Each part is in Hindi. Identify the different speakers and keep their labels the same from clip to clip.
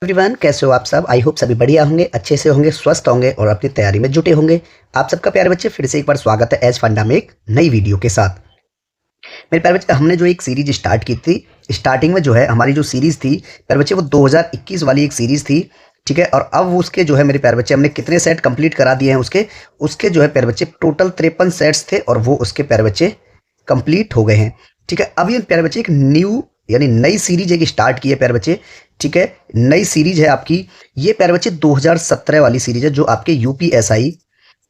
Speaker 1: एवरीवन, कैसे हो आप सब। आई होप सभी बढ़िया होंगे, अच्छे से होंगे, स्वस्थ होंगे और अपनी तैयारी में जुटे होंगे। आप सबका प्यारे बच्चे फिर से एक बार स्वागत है एज फंडा में एक नई वीडियो के साथ। मेरे प्यारे बच्चे, हमने जो एक सीरीज स्टार्ट की थी, स्टार्टिंग में जो है हमारी जो सीरीज थी प्यारे बच्चे वो 2021 वाली एक सीरीज थी। ठीक है, और अब उसके जो है मेरे प्यारे बच्चे हमने कितने सेट कंप्लीट करा दिए हैं उसके उसके जो है प्यारे बच्चे टोटल 53 सेट्स थे और वो उसके प्यारे बच्चे कंप्लीट हो गए हैं। ठीक है, अब ये प्यारे बच्चे एक न्यू यानी नई सीरीज एक स्टार्ट की है प्यारे बच्चे। ठीक है, नई सीरीज है आपकी ये प्यारे बच्चे 2017 वाली सीरीज है, जो आपके यूपीएसआई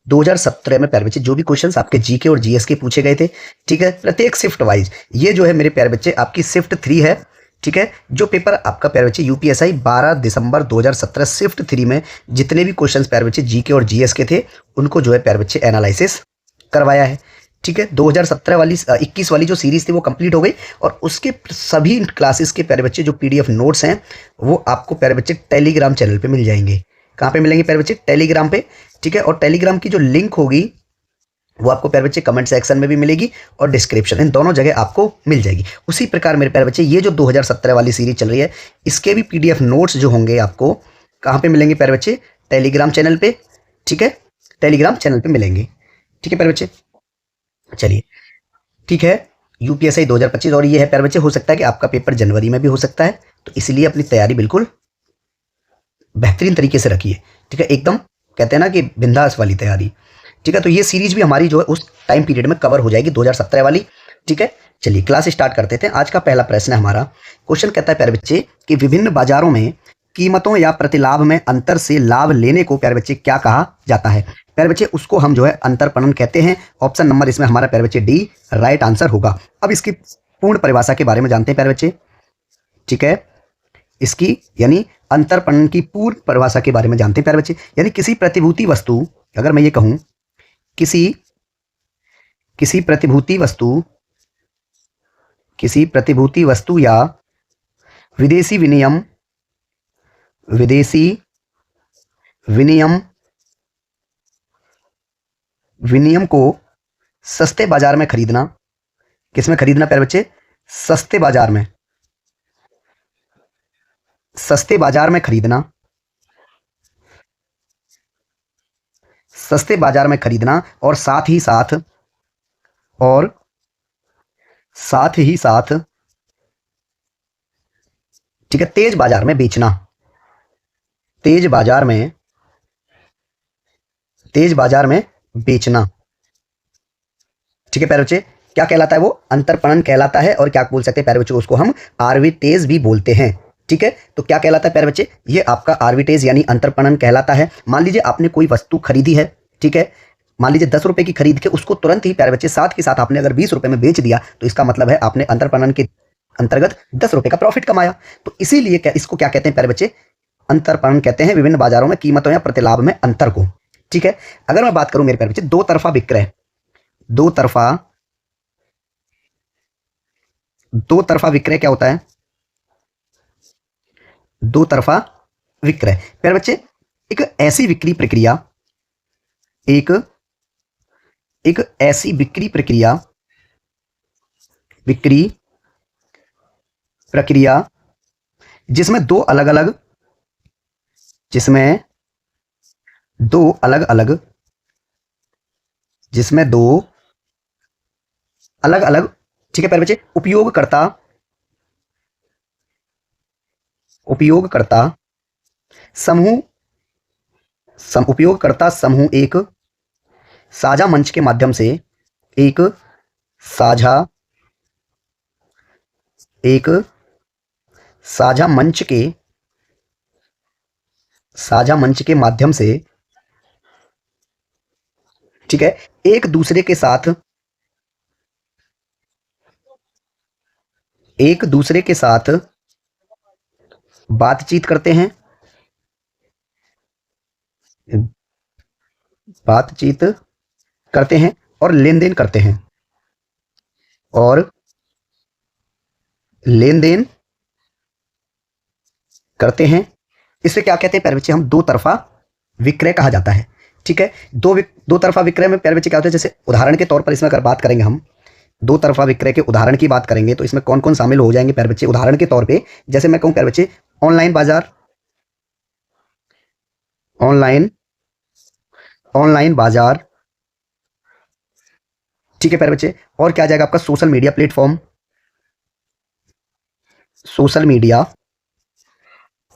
Speaker 1: 2017 में प्यारे बच्चे जो भी क्वेश्चंस आपके जीके और जीएस के पूछे गए थे। ठीक है, प्रत्येक शिफ्ट वाइज ये जो है मेरे प्यारे बच्चे आपकी शिफ्ट 3 है। ठीक है, जो पेपर आपका प्यारे बच्चे यूपीएसआई 12 दिसंबर 2017 शिफ्ट 3 में जितने भी क्वेश्चंस प्यारे बच्चे जीके और जीएस के थे उनको जो है प्यारे बच्चे एनालिसिस करवाया है। ठीक है, 2017 वाली 21 वाली जो सीरीज थी वो कंप्लीट हो गई और उसके सभी क्लासेस के प्यारे बच्चे जो पीडीएफ नोट्स हैं वो आपको प्यारे बच्चे टेलीग्राम चैनल पे मिल जाएंगे। कहाँ पे मिलेंगे प्यारे बच्चे? टेलीग्राम पे। ठीक है, और टेलीग्राम की जो लिंक होगी वो आपको प्यारे बच्चे कमेंट सेक्शन में भी मिलेगी और डिस्क्रिप्शन, इन दोनों जगह आपको मिल जाएगी। उसी प्रकार मेरे प्यारे बच्चे ये जो 2017 वाली सीरीज चल रही है इसके भी पीडीएफ नोट्स जो होंगे आपको कहाँ पे मिलेंगे प्यारे बच्चे? टेलीग्राम चैनल पे। ठीक है, टेलीग्राम चैनल पे मिलेंगे। ठीक है प्यारे बच्चे, चलिए ठीक है। यूपीएसआई 2025 और ये है प्यारे बच्चे, हो सकता है कि आपका पेपर जनवरी में भी हो सकता है, तो इसलिए अपनी तैयारी बिल्कुल बेहतरीन तरीके से रखिए। ठीक है, एकदम कहते हैं ना कि बिंदास वाली तैयारी। ठीक है, तो ये सीरीज भी हमारी जो है उस टाइम पीरियड में कवर हो जाएगी 2017 वाली। ठीक है, चलिए क्लास स्टार्ट करते थे। आज का पहला प्रश्न है हमारा। क्वेश्चन कहता है प्यारे बच्चे कि विभिन्न बाजारों में कीमतों या प्रतिलाभ में अंतर से लाभ लेने को प्यारे बच्चे क्या कहा जाता है? प्यारे बच्चे उसको हम जो है अंतरपणन कहते हैं। ऑप्शन नंबर इसमें हमारा प्यारे बच्चे डी राइट आंसर होगा। अब इसकी पूर्ण परिभाषा के बारे में जानते हैं प्यारे बच्चे। ठीक है, इसकी यानी अंतरपणन की पूर्ण परिभाषा के बारे में जानते हैं प्यारे बच्चे। यानी किसी प्रतिभूति वस्तु, अगर मैं ये कहूं किसी किसी प्रतिभूति वस्तु किसी प्रतिभूति वस्तु या विदेशी विनियम विदेशी विनियम विनियम को सस्ते बाजार में खरीदना। किस में खरीदना प्यारे बच्चे? सस्ते बाजार में। सस्ते बाजार में खरीदना। सस्ते बाजार में खरीदना और साथ ही साथ ठीक है तेज बाजार में बेचना। तेज बाजार में बेचना। ठीक है प्यारे बच्चे, क्या कहलाता है वो? अंतरपणन कहलाता है। और क्या बोल सकते हैं प्यारे बच्चे? उसको हम आर्बिट्रेज भी बोलते हैं। ठीक है, तो क्या कहलाता है प्यारे बच्चे? ये आपका आर्बिट्रेज यानी अंतरपणन कहलाता है। मान लीजिए आपने कोई वस्तु खरीदी है। ठीक है, मान लीजिए 10 रुपए की खरीद के उसको तुरंत ही प्यारे बच्चे साथ के साथ आपने अगर 20 रुपए में बेच दिया तो इसका मतलब है आपने अंतरपणन के अंतर्गत 10 रुपए का प्रॉफिट कमाया। तो इसीलिए इसको क्या कहते हैं प्यारे बच्चे? अंतरपणन कहते हैं विभिन्न बाजारों में कीमतों या प्रतिलाभ में अंतर को। ठीक है, अगर मैं बात करूं मेरे प्यारे बच्चे दो तरफा विक्रय, दो तरफा विक्रय क्या होता है? दो तरफा विक्रय प्यारे बच्चे एक ऐसी बिक्री प्रक्रिया एक ऐसी बिक्री प्रक्रिया जिसमें दो अलग अलग ठीक है प्यारे बच्चे उपयोगकर्ता समूह एक साझा मंच के माध्यम से एक साझा मंच के माध्यम से ठीक है एक दूसरे के साथ बातचीत करते हैं और लेन देन करते हैं। इसे क्या कहते हैं प्यारे बच्चे? हम दो तरफा विक्रय कहा जाता है। ठीक है, दो तरफा विक्रय में प्यारे बच्चे क्या होता है? जैसे उदाहरण के तौर पर इसमें अगर बात करेंगे, हम दो तरफा विक्रय के उदाहरण की बात करेंगे तो इसमें कौन कौन शामिल हो जाएंगे प्यारे बच्चे? उदाहरण के तौर पे जैसे मैं कहूं प्यारे बच्चे ऑनलाइन बाजार, ऑनलाइन ऑनलाइन बाजार, ठीक है प्यारे बच्चे। और क्या आ जाएगा आपका? Social media platform, social media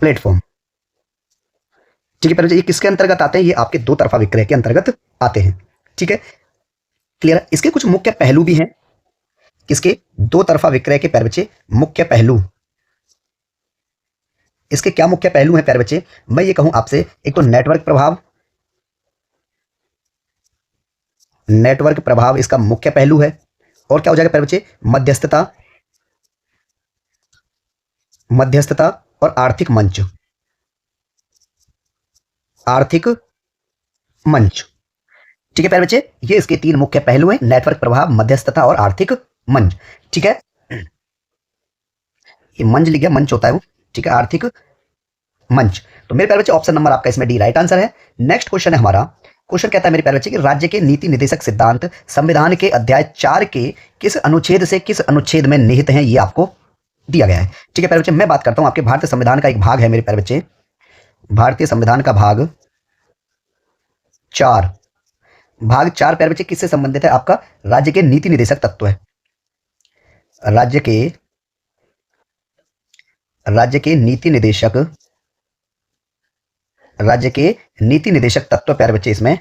Speaker 1: platform, ठीक है प्यारे बच्चे। ये किसके अंतर्गत आते हैं? ये आपके दो तरफा विक्रय के अंतर्गत आते हैं, ठीक है। क्लियर है? इसके कुछ मुख्य पहलू भी हैं। किसके? दो तरफा विक्रय के प्यारे बच्चे मुख्य पहलू। इसके क्या मुख्य पहलू हैं प्यारे बच्चे? मैं ये कहूं आपसे, एक तो नेटवर्क प्रभाव, नेटवर्क प्रभाव इसका मुख्य पहलू है। और क्या हो जाएगा प्यारे बच्चे? मध्यस्थता, मध्यस्थता और आर्थिक मंच, आर्थिक मंच, ठीक है प्यारे बच्चे। ये इसके तीन मुख्य पहलू हैं, नेटवर्क प्रभाव, मध्यस्थता और आर्थिक मंच, ठीक है। ये मंच लिख गया, मंच होता है वो, ठीक है, आर्थिक मंच। तो मेरे प्यारे बच्चे ऑप्शन नंबर आपका इसमें डी राइट आंसर है। नेक्स्ट क्वेश्चन है हमारा। क्वेश्चन कहता है मेरे प्यारे बच्चे कि राज्य के नीति निर्देशक सिद्धांत संविधान के अध्याय 4 के किस अनुच्छेद से किस अनुच्छेद में निहित हैं? ये आपको दिया गया है, ठीक है प्यारे बच्चे। मैं बात करता हूं आपके भारतीय संविधान का एक भाग है मेरे प्यारे बच्चे, भारतीय संविधान का भाग 4। भाग 4 प्यारे बच्चे किससे संबंधित है? आपका राज्य के नीति निर्देशक तत्व है। राज्य के नीति निर्देशक, राज्य के नीति निर्देशक तत्व प्यारे बच्चे इसमें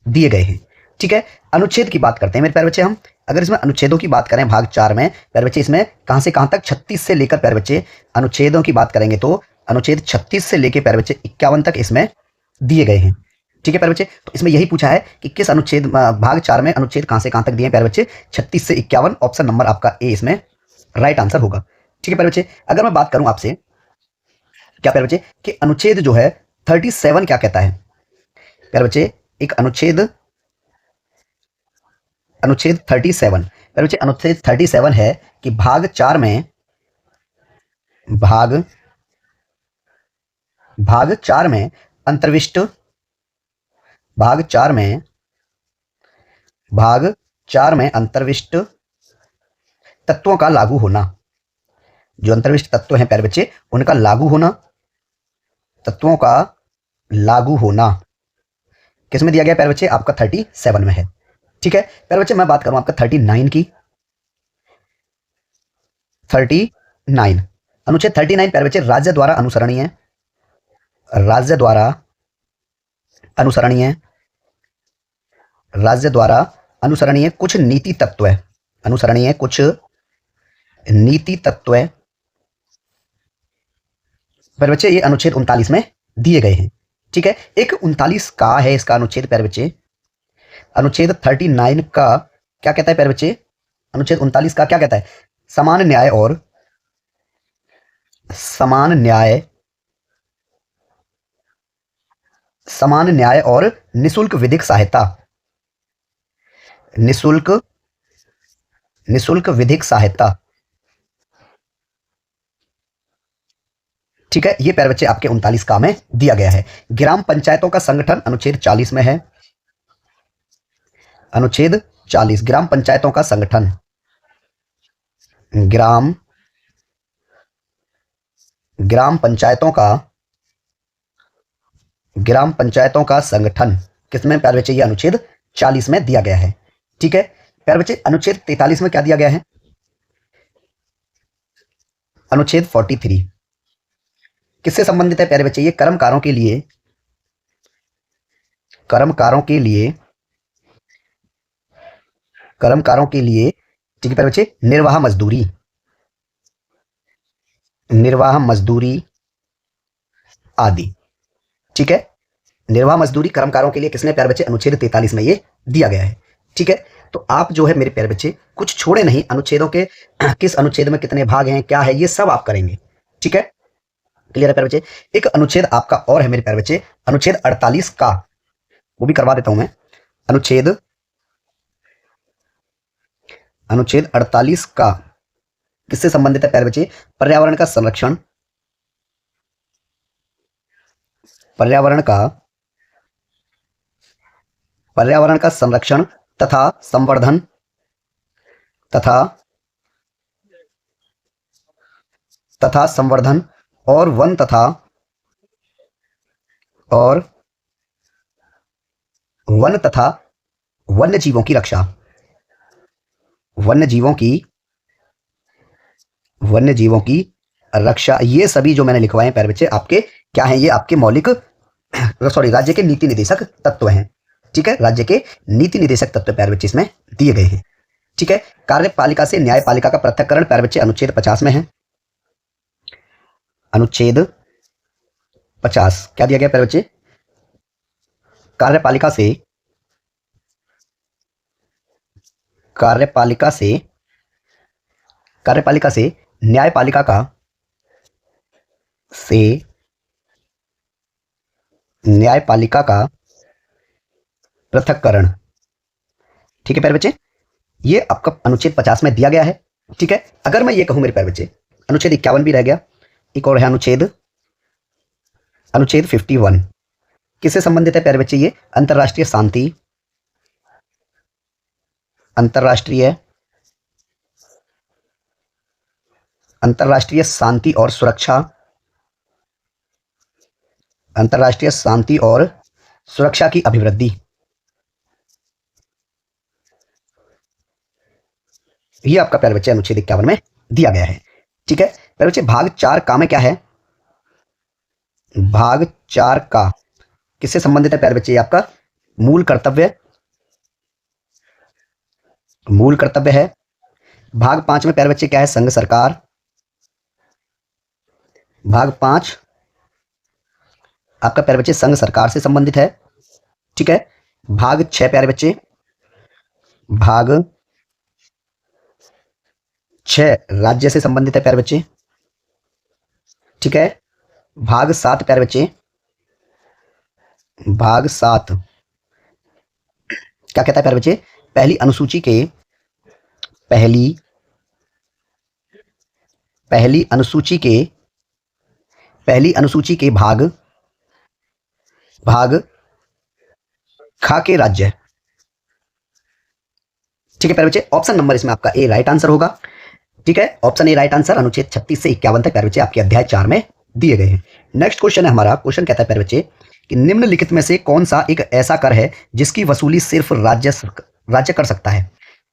Speaker 1: दिए गए हैं, ठीक है। अनुच्छेद की बात करते हैं मेरे प्यारे बच्चे हम। अगर इसमें अनुच्छेदों की बात करें भाग 4 में प्यारे बच्चे, इसमें कहां से कहां तक? 36 से लेकर प्यारे बच्चे अनुच्छेदों की बात करेंगे तो अनुच्छेद 36 से लेकर प्यारे बच्चे 51 तक इसमें दिए गए हैं, ठीक है प्यारे बच्चे। तो इसमें यही पूछा है कि किस अनुच्छेद, भाग 4 में अनुच्छेद कहां से कहां तक दिए हैं प्यारे बच्चे? 36 से 51। ऑप्शन नंबर आपका ए इसमें राइट आंसर होगा, ठीक है प्यारे बच्चे। अगर मैं बात करूं आपसे क्या प्यारे बच्चे कि अनुच्छेद जो है 37 क्या कहता है प्यारे बच्चे? एक अनुच्छेद, अनुच्छेद 37 प्यारे बच्चे, अनुच्छेद 37 है कि भाग 4 में, भाग 4 में अंतर्विष्ट, भाग 4 में, भाग 4 में अंतर्विष्ट तत्वों का लागू होना, जो अंतर्विष्ट तत्व हैं प्यारे बच्चे उनका लागू होना, तत्वों का लागू होना किस में दिया गया प्यारे बच्चे? आपका 37 में है, ठीक है प्यारे बच्चे। मैं बात करूं आपका 39 की, 39 अनुच्छेद 39 प्यारे बच्चे राज्य द्वारा अनुसरणीय, राज्य द्वारा अनुसरणीय, राज्य द्वारा अनुसरणीय कुछ नीति तत्व है, अनुसरणीय कुछ नीति तत्व है प्यारे बच्चे, ये अनुच्छेद 39 में दिए गए हैं, ठीक है। एक 39 का है इसका अनुच्छेद प्यारे बच्चे, अनुच्छेद 39 का क्या कहता है प्यारे बच्चे? अनुच्छेद 39 का क्या कहता है? समान न्याय और, समान न्याय, समान न्याय और निशुल्क विधिक सहायता, निशुल्क, निशुल्क विधिक सहायता, ठीक है। ये प्यारे बच्चे आपके 39 का में दिया गया है। ग्राम पंचायतों का संगठन अनुच्छेद 40 में है, अनुच्छेद 40 ग्राम पंचायतों का संगठन, ग्राम, ग्राम पंचायतों का, ग्राम पंचायतों का संगठन किसमें प्यारे बच्चे? ये अनुच्छेद 40 में दिया गया है, ठीक है प्यारे बच्चे। अनुच्छेद 43 में क्या दिया गया है? अनुच्छेद 43 किससे संबंधित है प्यारे बच्चे? ये कर्मकारों के लिए, कर्मकारों के लिए, कर्मकारों के लिए, ठीक है प्यारे बच्चे, निर्वाह मजदूरी, निर्वाह मजदूरी आदि, ठीक है। निर्वाह मजदूरी कर्मकारों के लिए किसने प्यारे बच्चे? अनुच्छेद 43 में ये दिया गया है, ठीक है। तो आप जो है मेरे प्यारे बच्चे कुछ छोड़े नहीं, अनुच्छेदों के किस अनुच्छेद में कितने भाग हैं, क्या है, ये सब आप करेंगे, ठीक है। क्लियर है प्यारे बच्चे। एक अनुच्छेद आपका और है मेरे प्यारे बच्चे, अनुच्छेद 48 का, वो भी करवा देता हूं मैं। अनुच्छेद, अनुच्छेद 48 का किससे संबंधित है प्यारे बच्चे? पर्यावरण का संरक्षण, पर्यावरण का, पर्यावरण का संरक्षण तथा संवर्धन, तथा, तथा संवर्धन और वन तथा, और वन तथा वन्य जीवों की रक्षा, वन्य जीवों की वन्य जीवों की रक्षा, ये सभी जो मैंने लिखवाए हैं प्यारे बच्चे आपके क्या हैं, ये आपके मौलिक सॉरी राज्य के नीति निर्देशक तत्व हैं। ठीक है, राज्य के नीति निर्देशक तत्व प्यारे बच्चे इसमें दिए गए हैं। ठीक है, कार्यपालिका से न्यायपालिका का पृथक्करण प्यारे बच्चे अनुच्छेद 50 में है। अनुच्छेद 50 क्या दिया गया प्यारे बच्चे, कार्यपालिका से कार्यपालिका से कार्यपालिका से न्यायपालिका का से न्यायपालिका का पृथक्करण। ठीक है प्यारे बच्चे, ये आपका अनुच्छेद 50 में दिया गया है। ठीक है, अगर मैं ये कहूं मेरे प्यारे बच्चे, अनुच्छेद 51 भी रह गया, एक और है अनुच्छेद 51 किससे संबंधित है प्यारे बच्चे, ये अंतरराष्ट्रीय शांति, अंतरराष्ट्रीय शांति और सुरक्षा, अंतरराष्ट्रीय शांति और सुरक्षा की अभिवृद्धि। ये आपका प्यारे बच्चे अनुच्छेद 51 में दिया गया है। ठीक है प्यारे बच्चे, भाग 4 का में क्या है, भाग 4 का किससे संबंधित है प्यारे बच्चे, ये आपका मूल कर्तव्य है। भाग 5 में प्यारे बच्चे क्या है, संघ सरकार। भाग 5 आपका प्यारे बच्चे संघ सरकार से संबंधित है। ठीक है, भाग 6 प्यारे बच्चे, भाग 6 राज्य से संबंधित है प्यारे बच्चे। ठीक है, भाग 7 प्यारे बच्चे, भाग 7 क्या कहता है प्यारे बच्चे, पहली अनुसूची के भाग खा के राज्य। ठीक है प्यारे बच्चे, ऑप्शन नंबर इसमें आपका ए राइट आंसर होगा। ठीक है, ऑप्शन ए राइट आंसर अनुच्छेद 36 से 51 तक प्यारे बच्चे आपके अध्याय 4 में दिए गए हैं। नेक्स्ट क्वेश्चन है हमारा, क्वेश्चन कहता है प्यारे बच्चे कि निम्नलिखित में से कौन सा एक ऐसा कर है जिसकी वसूली सिर्फ राज्य कर सकता है।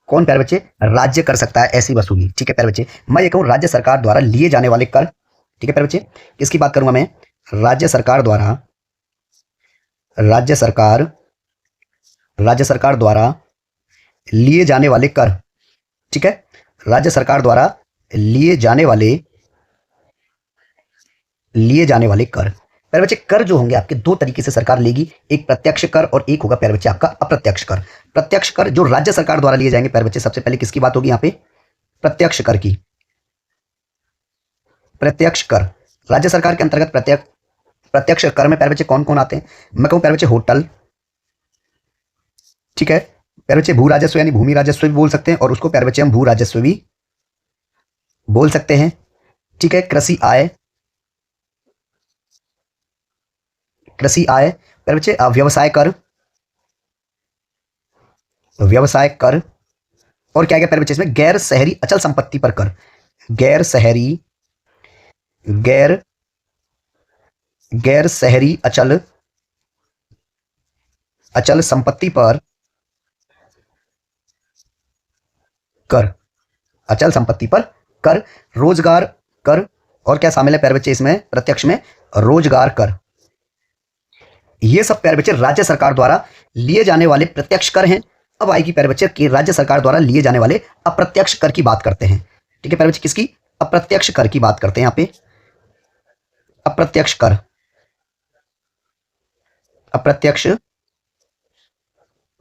Speaker 1: कौन प्यारे बच्चे राज्य कर सकता है ऐसी वसूली। ठीक है प्यारे बच्चे, मैं ये कहूँ राज्य सरकार द्वारा लिए जाने वाले कर। ठीक है प्यारे बच्चे, किसकी बात करूंगा मैं, राज्य सरकार द्वारा लिए जाने वाले कर। ठीक है, राज्य सरकार द्वारा लिए जाने वाले कर। प्यारे बच्चे कर जो होंगे आपके दो तरीके से सरकार लेगी, एक प्रत्यक्ष कर और एक होगा प्यारे बच्चे आपका अप्रत्यक्ष कर। प्रत्यक्ष कर जो राज्य सरकार द्वारा लिए जाएंगे प्यारे बच्चे, सबसे पहले किसकी बात होगी यहाँ पे, प्रत्यक्ष कर की। प्रत्यक्ष कर राज्य सरकार के अंतर्गत प्रत्यक्ष कर में प्यारे बच्चे कौन कौन आते हैं, मैं कहूं प्यारे बच्चे होटल। ठीक है प्यारे बच्चे, भू राजस्व यानी भूमि राजस्व भी बोल सकते हैं और उसको प्यारे बच्चे हम भू राजस्व भी बोल सकते हैं। ठीक है, कृषि आय प्यारे बच्चे, व्यवसाय कर और क्या क्या प्यारे बच्चे इसमें गैर शहरी अचल संपत्ति पर कर। गैर शहरी अचल संपत्ति पर कर, अचल संपत्ति पर कर। रोजगार कर और क्या शामिल है प्यारे बच्चे इसमें प्रत्यक्ष में, रोजगार कर। ये सब प्यारे बच्चे राज्य सरकार द्वारा लिए जाने वाले प्रत्यक्ष कर हैं। अब आएगी प्यारे बच्चे कि राज्य सरकार द्वारा लिए जाने वाले अप्रत्यक्ष कर की बात करते हैं। ठीक है प्यारे बच्चे, किसकी, अप्रत्यक्ष कर की बात करते हैं यहाँ पे। अप्रत्यक्ष कर,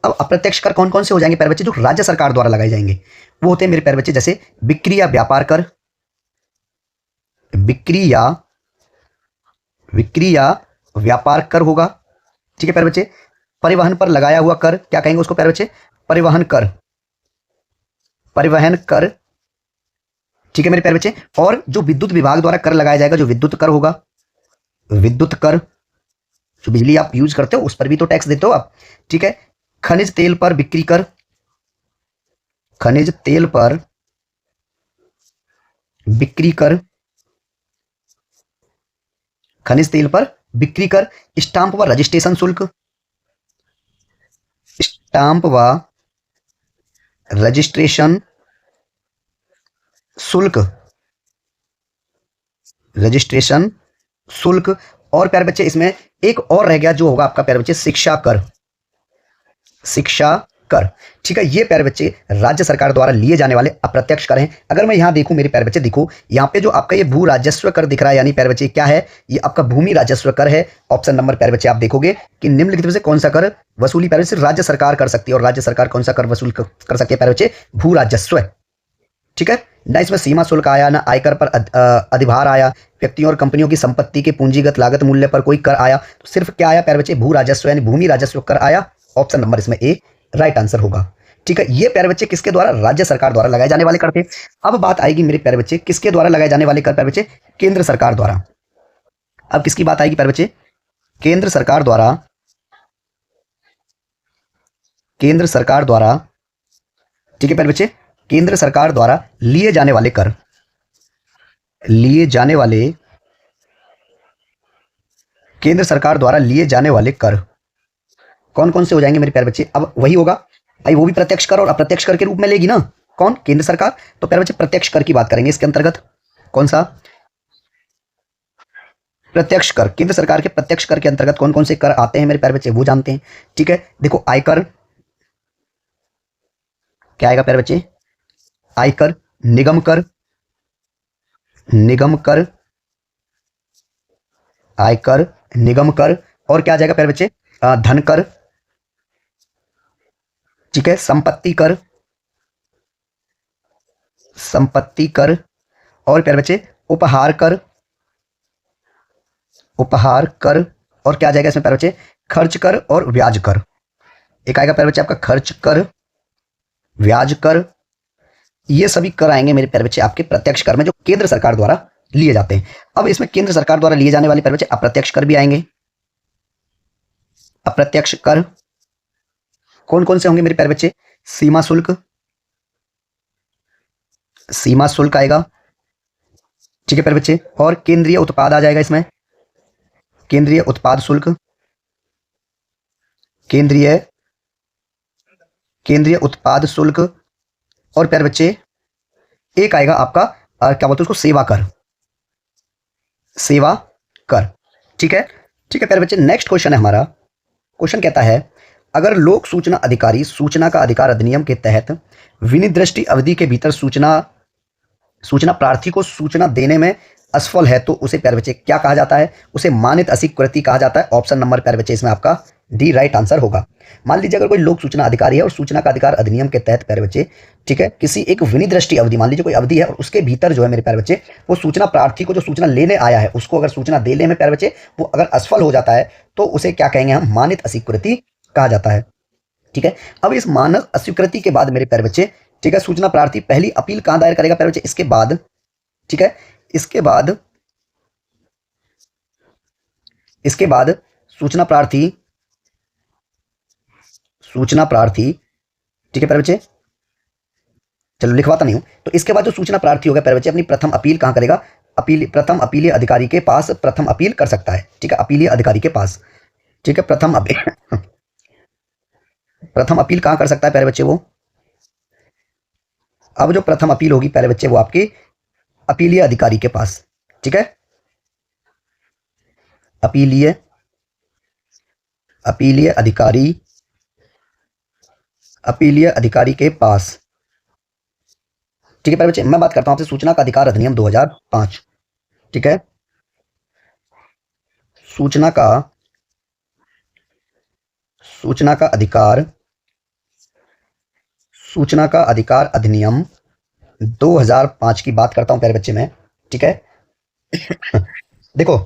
Speaker 1: अब अप्रत्यक्ष कर कौन कौन से हो जाएंगे प्यारे बच्चे, जो राज्य सरकार द्वारा लगाए जाएंगे वो होते हैं मेरे प्यारे बच्चे, जैसे बिक्री या व्यापार कर, बिक्री या व्यापार कर होगा। ठीक है प्यारे बच्चे, परिवहन पर लगाया हुआ कर क्या कहेंगे उसको प्यारे बच्चे, परिवहन कर। ठीक है मेरे प्यारे बच्चे, और जो विद्युत विभाग द्वारा कर लगाया जाएगा, जो विद्युत कर होगा, विद्युत कर, जो बिजली आप यूज करते हो उस पर भी तो टैक्स देते हो आप। ठीक है, खनिज तेल पर बिक्री कर, खनिज तेल पर बिक्री कर, खनिज तेल पर बिक्री कर। स्टांप व रजिस्ट्रेशन शुल्क, स्टाम्प व रजिस्ट्रेशन शुल्क, रजिस्ट्रेशन शुल्क। और प्यारे बच्चे इसमें एक और रह गया जो होगा आपका प्यारे बच्चे शिक्षा कर, शिक्षा कर। ठीक है, ये प्यारे बच्चे राज्य सरकार द्वारा लिए जाने वाले अप्रत्यक्ष कर हैं। अगर मैं यहां देखूं मेरे प्यारे बच्चे, देखो यहां पे जो आपका ये भू राजस्व कर दिख रहा है, यानी प्यारे बच्चे क्या है, ये आपका भूमि राजस्व कर है। ऑप्शन नंबर प्यारे बच्चे आप देखोगे कि निम्नलिखित में से कौन सा कर वसूली प्यारे बच्चे राज्य सरकार कर सकती है, और राज्य सरकार कौन सा कर वसूल कर सकती है प्यारे बच्चे, भू राजस्व। ठीक है ना, इसमें सीमा शुल्क आया, ना आयकर पर अधिभार आया, व्यक्तियों और कंपनियों की संपत्ति के पूंजीगत लागत मूल्य पर कोई कर आया। तो सिर्फ क्या आया प्यारे बच्चे, भू राजस्व यानी भूमि राजस्व कर आया। ऑप्शन नंबर इसमें ए राइट आंसर होगा। ठीक है, ये प्यारे बच्चे किसके द्वारा, राज्य सरकार द्वारा लगाए जाने वाले कर थे। अब बात आएगी मेरे प्यारे बच्चे किसके द्वारा लगाए जाने वाले कर प्यारे बच्चे, केंद्र सरकार द्वारा। अब किसकी बात आएगी प्यारे बच्चे, केंद्र सरकार द्वारा, केंद्र सरकार द्वारा। ठीक है प्यारे बच्चे, केंद्र सरकार द्वारा लिए जाने वाले कर, लिए जाने वाले, केंद्र सरकार द्वारा लिए जाने वाले कर कौन कौन से हो जाएंगे मेरे प्यारे बच्चे। अब वही होगा भाई, वो भी प्रत्यक्ष कर और अप्रत्यक्ष कर के रूप में लेगी ना, कौन, केंद्र सरकार। तो प्यारे बच्चे प्रत्यक्ष कर की बात करेंगे इसके अंतर्गत। कौन सा प्रत्यक्ष कर, केंद्र सरकार के प्रत्यक्ष कर के अंतर्गत कौन कौन से कर आते हैं मेरे प्यारे बच्चे, वो जानते हैं। ठीक है, देखो आयकर, क्या आएगा प्यारे बच्चे, आयकर, निगम कर, निगम कर, आयकर, निगम कर, और क्या आ जाएगा प्यारे बच्चे, धन कर। ठीक है, संपत्ति कर, संपत्ति कर, और प्यारे बच्चे उपहार कर, उपहार कर, और क्या आ जाएगा इसमें प्यारे बच्चे, खर्च कर और ब्याज कर। एक आएगा प्यारे बच्चे आपका खर्च कर, ब्याज कर। ये सभी कर आएंगे मेरे प्यारे बच्चे आपके प्रत्यक्ष कर में, जो केंद्र सरकार द्वारा लिए जाते हैं। अब इसमें केंद्र सरकार द्वारा लिए जाने वाले प्यारे बच्चे अप्रत्यक्ष कर भी आएंगे। अप्रत्यक्ष कर कौन कौन से होंगे मेरे प्यारे बच्चे, सीमा शुल्क, सीमा शुल्क आएगा। ठीक है प्यारे बच्चे, और केंद्रीय उत्पाद आ जाएगा इसमें, केंद्रीय उत्पाद शुल्क, केंद्रीय, केंद्रीय उत्पाद शुल्क। और प्यारे बच्चे एक आएगा आपका क्या बोलते हैं उसको, सेवा कर, सेवा कर। ठीक है, ठीक है प्यारे बच्चे, नेक्स्ट क्वेश्चन है हमारा। क्वेश्चन कहता है, अगर लोक सूचना अधिकारी सूचना का अधिकार अधिनियम के तहत विनिर्दिष्ट अवधि के भीतर सूचना प्रार्थी को सूचना देने में असफल है तो उसे प्यारे बच्चे क्या कहा जाता है, उसे मान्यत अस्वीकृति कहा जाता है। ऑप्शन नंबर प्यारे बच्चे इसमें आपका डी राइट आंसर होगा। मान लीजिए अगर कोई लोक सूचना अधिकारी है और सूचना का अधिकार अधिनियम के तहत प्यारे बच्चे, ठीक है, किसी एक विनिर्दिष्ट अवधि, मान लीजिए कोई अवधि है और उसके भीतर जो है मेरे प्यारे बच्चे, वो सूचना प्रार्थी को जो सूचना लेने आया है उसको अगर सूचना देने में प्यारे बच्चे वो अगर असफल हो जाता है तो उसे क्या कहेंगे हम, मान्यत अस्वीकृति कहा जाता है। ठीक है, अब इस मानक अस्वीकृति के बाद मेरे प्यारे बच्चे, ठीक है, सूचना प्रार्थी पहली अपील कहां दायर करेगा प्यारे बच्चे, इसके बाद। ठीक है, इसके बाद, इसके बाद सूचना प्रार्थी, सूचना प्रार्थी, ठीक है प्यारे बच्चे, चलो लिखवाता नहीं हूं, तो इसके बाद जो सूचना प्रार्थी होगा प्यारे बच्चे अपनी प्रथम अपील कहां करेगा, अपील, प्रथम अपीलीय अधिकारी के पास प्रथम अपील कर सकता है। ठीक है, अपीलीय अधिकारी के पास। ठीक है, प्रथम अपील प्रथम अपील कहां कर सकता है प्यारे बच्चे वो, अब जो प्रथम अपील होगी प्यारे बच्चे वो आपके अपीलीय अधिकारी के पास। ठीक है, अपीलीय, अपीलीय अधिकारी, अपीलीय अधिकारी के पास। ठीक है प्यारे बच्चे, मैं बात करता हूं आपसे सूचना का अधिकार अधिनियम 2005। ठीक है, सूचना का, सूचना का अधिकार, सूचना का अधिकार अधिनियम 2005 की बात करता हूं प्यारे बच्चे मैं। ठीक है देखो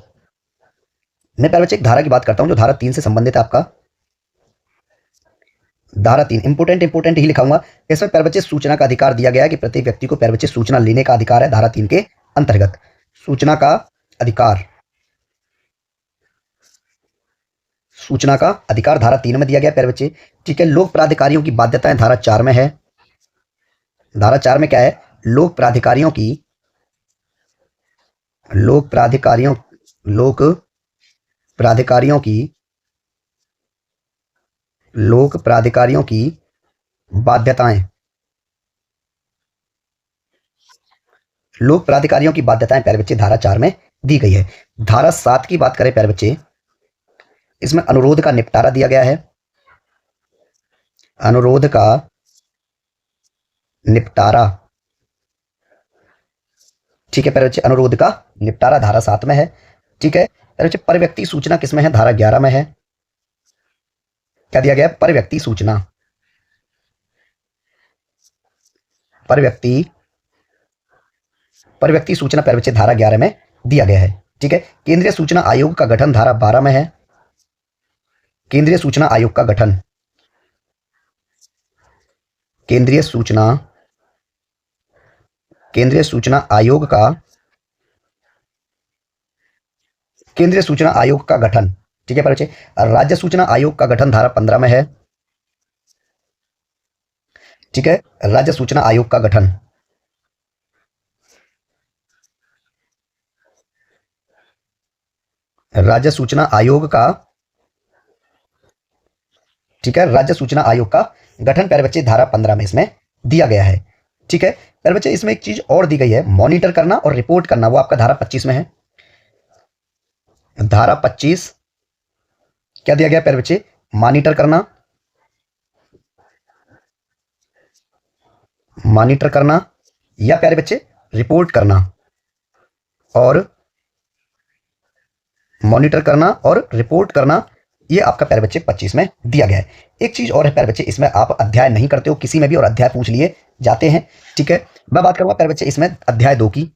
Speaker 1: मैं प्यारे बच्चे एक धारा की बात करता हूं जो धारा 3 से संबंधित है आपका। धारा 3 इंपोर्टेंट ही लिखाऊंगा। इसमें प्यारे बच्चे सूचना का अधिकार दिया गया है कि प्रत्येक व्यक्ति को प्यारे बच्चे सूचना लेने का अधिकार है। धारा 3 के अंतर्गत सूचना का अधिकार, सूचना का अधिकार धारा 3 में दिया गया प्यारे बच्चे। ठीक है, लोक प्राधिकारियों की बाध्यताएं धारा 4 में है। धारा 4 में क्या है, लोक प्राधिकारियों की, लोक प्राधिकारियों, लोक प्राधिकारियों की लोक प्राधिकारियों की बाध्यताएं, लोक प्राधिकारियों की बाध्यताएं प्यारे बच्चे धारा 4 में दी गई है। धारा 7 की बात करें प्यारे बच्चे, इसमें अनुरोध का निपटारा दिया गया है। अनुरोध का निपटारा, ठीक है प्यारे बच्चे, अनुरोध का निपटारा धारा 7 में है। ठीक है प्यारे बच्चे, पर व्यक्ति सूचना किसमें है? धारा 11 में है। क्या दिया गया है? पर व्यक्ति सूचना, पर व्यक्ति सूचना प्यारे बच्चे धारा 11 में दिया गया है। ठीक है, केंद्रीय सूचना आयोग का गठन धारा 12 में है। केंद्रीय सूचना आयोग का गठन, केंद्रीय सूचना आयोग का, केंद्रीय सूचना आयोग का गठन, ठीक है बच्चे। राज्य सूचना आयोग का गठन धारा 15 में है। ठीक है, राज्य सूचना आयोग का गठन, राज्य सूचना आयोग का, ठीक है, राज्य सूचना आयोग का गठन प्यारे बच्चे धारा 15 में इसमें दिया गया है। ठीक है प्यारे बच्चे, इसमें एक चीज और दी गई है, मॉनिटर करना और रिपोर्ट करना, वो आपका धारा 25 में है। धारा 25 क्या दिया गया प्यारे बच्चे? मॉनिटर करना, मॉनिटर करना या प्यारे बच्चे रिपोर्ट करना, और मॉनिटर करना और रिपोर्ट करना, ये आपका प्यारे बच्चे 25 में दिया गया है। एक चीज और है प्यारे बच्चे, इसमें आप अध्याय नहीं करते हो किसी में भी और अध्याय पूछ लिए जाते हैं। ठीक है, मैं बात करूंगा प्यारे बच्चे इसमें अध्याय 2 की।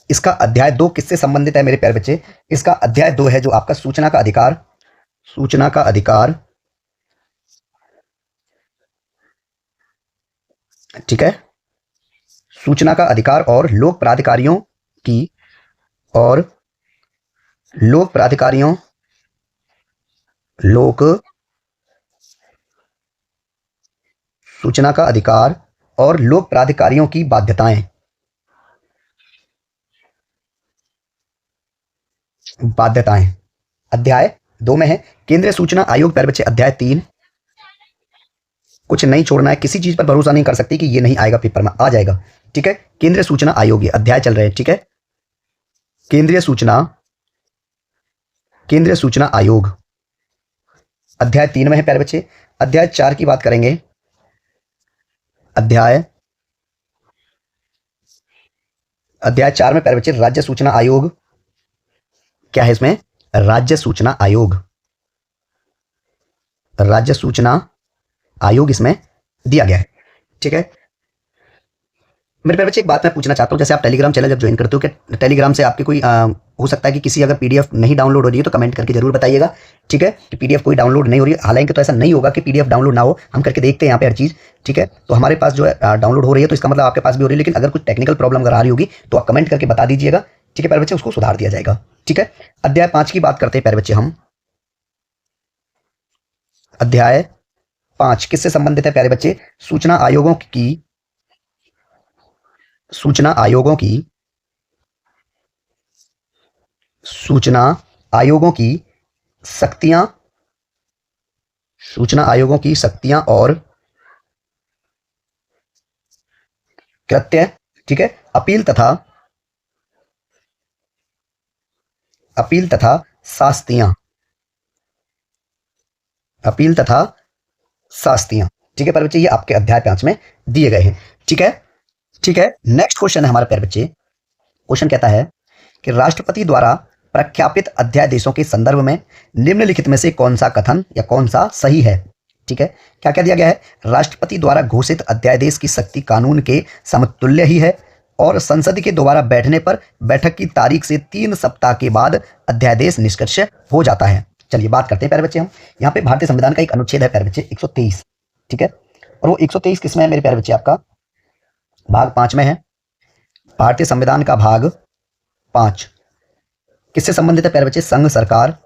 Speaker 1: इसका अध्याय 2 किससे संबंधित है मेरे प्यारे बच्चे? इसका अध्याय 2 है जो आपका सूचना का अधिकार, सूचना का अधिकार, ठीक है, सूचना का अधिकार और लोक प्राधिकारियों की, और लोक प्राधिकारियों, लोक सूचना का अधिकार और लोक प्राधिकारियों की बाध्यताएं, बाध्यताएं अध्याय 2 में है। केंद्रीय सूचना आयोग प्यारे बच्चे अध्याय 3, कुछ नहीं छोड़ना है, किसी चीज पर भरोसा नहीं कर सकती कि ये नहीं आएगा पेपर में, आ जाएगा। ठीक है, केंद्रीय सूचना आयोग, ये अध्याय चल रहे हैं। ठीक है, केंद्रीय सूचना आयोग अध्याय 3 में है प्यारे बच्चे। अध्याय 4 की बात करेंगे, अध्याय 4 में प्यारे बच्चे राज्य सूचना आयोग, क्या है इसमें? राज्य सूचना आयोग, राज्य सूचना आयोग इसमें दिया गया है। ठीक है मेरे प्यारे बच्चे, एक बात मैं पूछना चाहता हूं, जैसे आप टेलीग्राम चैनल जब ज्वाइन करते हो, कि टेलीग्राम से आपकी कोई हो सकता है कि किसी अगर पीडीएफ नहीं डाउनलोड हो रही है तो कमेंट करके जरूर बताइएगा। ठीक है, कि पीडीएफ कोई डाउनलोड नहीं हो रही है, हालांकि तो ऐसा नहीं होगा कि पीडीएफ डाउनलोड ना हो, हम करके देखते हैं यहाँ पे हर चीज। ठीक है, तो हमारे पास जो है डाउनलोड हो रही है तो इसका मतलब आपके पास भी हो रही है, लेकिन अगर कुछ टेक्निकल प्रॉब्लम अगर आ रही होगी तो आप कमेंट करके बता दीजिएगा। ठीक है प्यारे बच्चे, उसको सुधार दिया जाएगा। ठीक है, अध्याय 5 की बात करते हैं प्यारे बच्चे हम। अध्याय 5 किससे संबंधित है प्यारे बच्चे? सूचना आयोगों की, सूचना आयोगों की, सूचना आयोगों की शक्तियां, सूचना आयोगों की शक्तियां और कृत्य। ठीक है, अपील तथा शास्तियां, अपील तथा शास्तियां। ठीक है प्यारे बच्चे, ये आपके अध्याय 5 में दिए गए हैं। ठीक है, ठीक है, नेक्स्ट क्वेश्चन है हमारे प्यारे बच्चे। क्वेश्चन कहता है कि राष्ट्रपति द्वारा प्रख्यापित अध्यादेशों के संदर्भ में निम्नलिखित में से कौन सा कथन या कौन सा सही है? ठीक है, क्या क्या दिया गया है? राष्ट्रपति द्वारा घोषित अध्यादेश की शक्ति कानून के समतुल्य ही है और संसद के दोबारा बैठने पर बैठक की तारीख से 3 सप्ताह के बाद अध्यादेश निष्कर्ष हो जाता है। चलिए बात करते हैं प्यारे बच्चे हम। यहाँ पे भारतीय संविधान का एक अनुच्छेद है प्यारे बच्चे 123। ठीक है, और वो 123 किसमें है मेरे प्यारे बच्चे? आपका भाग 5 में है। भारतीय संविधान का भाग 5 किससे संबंधित है प्यारे बच्चे? संघ सरकार,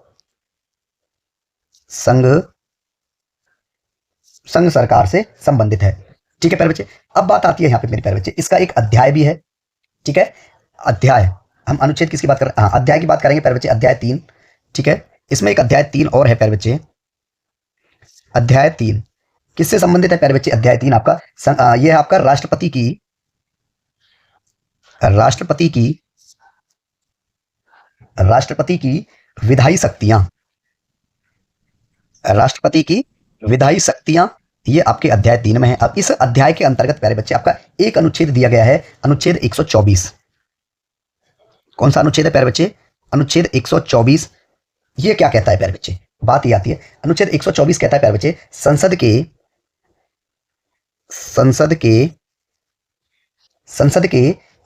Speaker 1: संघ सरकार से संबंधित है। ठीक है प्यारे बच्चे, अब बात आती है यहाँ पे मेरे प्यारे बच्चे, इसका एक अध्याय भी है। ठीक है, अध्याय, हम अनुच्छेद किसकी बात कर रहे हैं? हाँ, अध्याय की बात करेंगे प्यारे बच्चे, अध्याय 3। ठीक है, इसमें एक अध्याय 3 और है प्यारे बच्चे। अध्याय 3 किससे संबंधित है प्यारे बच्चे? अध्याय 3 आपका यह है आपका राष्ट्रपति की विधायी शक्तियां। राष्ट्रपति की विधायी शक्तियां, ये आपके अध्याय 3 में है। अब इस अध्याय के अंतर्गत प्यारे बच्चे आपका एक अनुच्छेद दिया गया है, अनुच्छेद 124। कौन सा अनुच्छेद है प्यारे बच्चे? अनुच्छेद 124। ये क्या कहता है प्यारे बच्चे? बात ये आती है, अनुच्छेद 124 कहता है प्यारे बच्चे, संसद के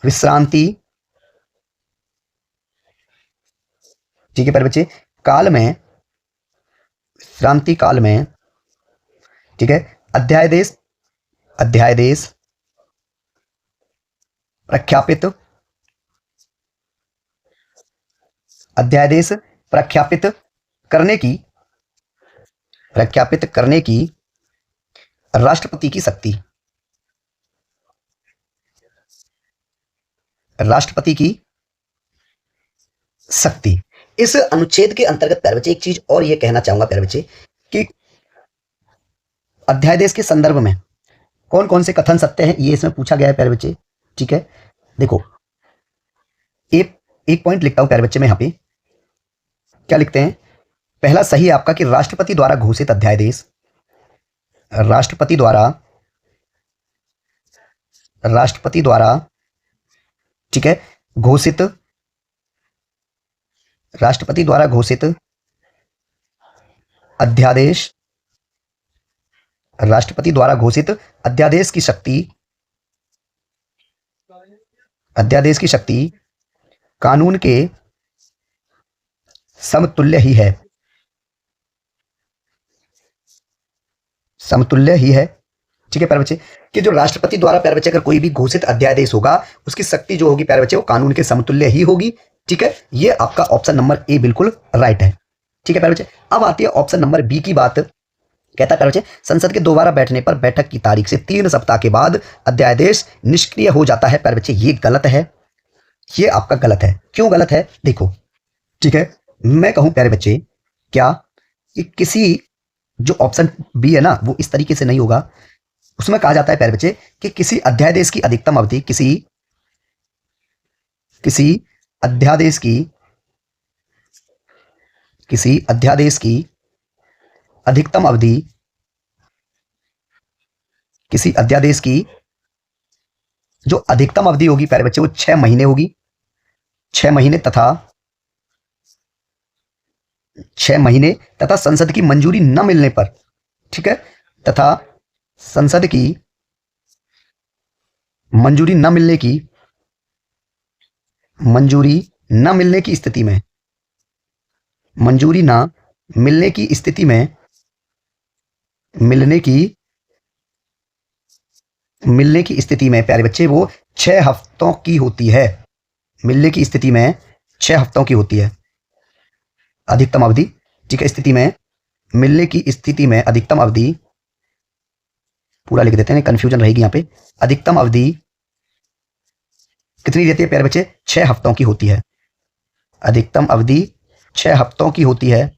Speaker 1: विश्रांति, ठीक है प्यारे बच्चे, विश्रांति काल में, ठीक है, अध्यादेश प्रख्यापित करने की राष्ट्रपति की शक्ति। इस अनुच्छेद के अंतर्गत प्यारे बच्चे एक चीज और ये कहना चाहूंगा प्यारे बच्चे कि अध्यादेश के संदर्भ में कौन कौन से कथन सत्य हैं, ये इसमें पूछा गया है प्यारे बच्चे। ठीक है, देखो एक पॉइंट लिखता हूं प्यारे बच्चे मैं यहां पे। क्या लिखते हैं? पहला सही है आपका कि राष्ट्रपति द्वारा घोषित अध्यादेश, राष्ट्रपति द्वारा ठीक है घोषित, राष्ट्रपति द्वारा घोषित अध्यादेश, राष्ट्रपति द्वारा घोषित अध्यादेश की शक्ति कानून के समतुल्य ही है, ठीक है प्यारे बच्चे, कि जो राष्ट्रपति द्वारा प्यारे बच्चे अगर कोई भी घोषित अध्यादेश होगा उसकी शक्ति जो होगी प्यारे बच्चे वो कानून के समतुल्य ही होगी। ठीक है, ये आपका ऑप्शन नंबर ए बिल्कुल राइट है। ठीक है प्यारे बच्चे, अब आती है ऑप्शन नंबर बी की बात। कहता है प्यारे बच्चे, संसद के दोबारा बैठने पर बैठक की तारीख से 3 सप्ताह के बाद अध्यादेश निष्क्रिय हो जाता है। प्यारे बच्चे ये गलत है, ये आपका गलत है। क्यों गलत है? देखो, ठीक है, मैं कहूं प्यारे बच्चे, क्या ये किसी जो ऑप्शन बी है ना वो इस तरीके से नहीं होगा। उसमें कहा जाता है प्यारे बच्चे कि किसी अध्यादेश की अधिकतम अवधि, किसी अध्यादेश की अधिकतम अवधि, किसी अध्यादेश की जो अधिकतम अवधि होगी प्यारे बच्चे वो 6 महीने होगी। 6 महीने तथा संसद की मंजूरी न मिलने पर, ठीक है, तथा संसद की मंजूरी न मिलने की स्थिति में, मिलने की स्थिति में प्यारे बच्चे वो 6 हफ्तों की होती है। मिलने की स्थिति में 6 हफ्तों की होती है अधिकतम अवधि। ठीक है, स्थिति में, मिलने की स्थिति में अधिकतम अवधि, पूरा लिख देते हैं कंफ्यूजन रहेगी यहां पे। अधिकतम अवधि कितनी रहती है प्यारे बच्चे? 6 हफ्तों की होती है। अधिकतम अवधि 6 हफ्तों की होती है,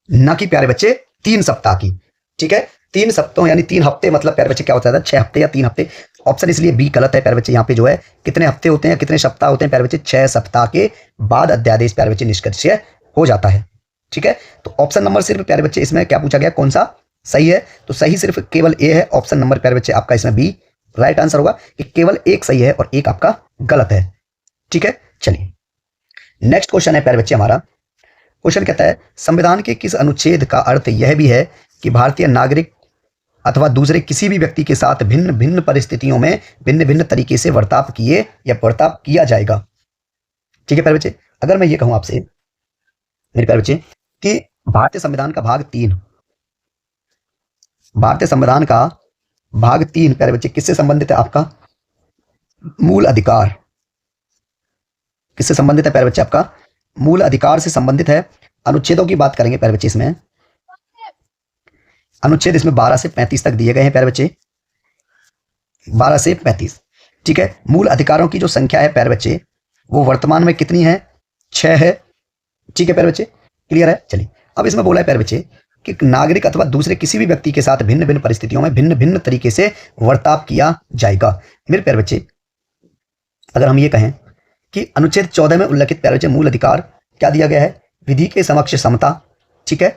Speaker 1: ना कि प्यारे बच्चे 3 सप्ताह की। ठीक है, 3 सप्ताह यानी 3 हफ्ते, मतलब प्यारे बच्चे क्या होता है 6 हफ्ते या 3 हफ्ते। ऑप्शन इसलिए बी गलत है प्यारे बच्चे। यहाँ पे जो है कितने हफ्ते होते हैं, कितने सप्ताह होते हैं प्यारे बच्चे? 6 सप्ताह के बाद अध्यादेश प्यारे बच्चे निष्कर्षीय हो जाता है। ठीक है, तो ऑप्शन नंबर सिर्फ प्यारे बच्चे इसमें क्या पूछा गया, कौन सा सही है? तो सही सिर्फ केवल ए है। ऑप्शन नंबर प्यारे बच्चे आपका इसमें बी राइट आंसर होगा कि केवल एक सही है और एक आपका गलत है। ठीक है, चलिए नेक्स्ट क्वेश्चन है प्यारे बच्चे हमारा। क्वेश्चन कहता है, संविधान के किस अनुच्छेद का अर्थ यह भी है कि भारतीय नागरिक अथवा दूसरे किसी भी व्यक्ति के साथ भिन्न भिन्न परिस्थितियों में भिन्न भिन्न तरीके से बर्ताव किया जाएगा। ठीक है प्यारे बच्चे, अगर मैं ये कहूं आपसे मेरे प्यारे बच्चे कि भारतीय संविधान का भाग 3 प्यारे बच्चे किससे संबंधित है? आपका मूल अधिकार। किससे संबंधित है प्यारे बच्चे? आपका मूल अधिकार से संबंधित है। अनुच्छेदों की बात करेंगे प्यारे बच्चे, इसमें अनुच्छेद इसमें 12 से 35 तक दिए गए हैं प्यारे बच्चे, 12 से 35। ठीक है, मूल अधिकारों की जो संख्या है प्यारे बच्चे वो वर्तमान में कितनी है? 6 है। ठीक है प्यारे बच्चे, क्लियर है। चलिए अब इसमें बोला है प्यारे बच्चे कि नागरिक अथवा दूसरे किसी भी व्यक्ति के साथ भिन्न भिन्न परिस्थितियों में भिन्न भिन्न तरीके से वर्ताव किया जाएगा। मेरे प्यारे बच्चे अगर हम ये कहें कि अनुच्छेद 14 में उल्लेखित प्यारे बच्चे मूल अधिकार क्या दिया गया है, विधि के समक्ष समता। ठीक है,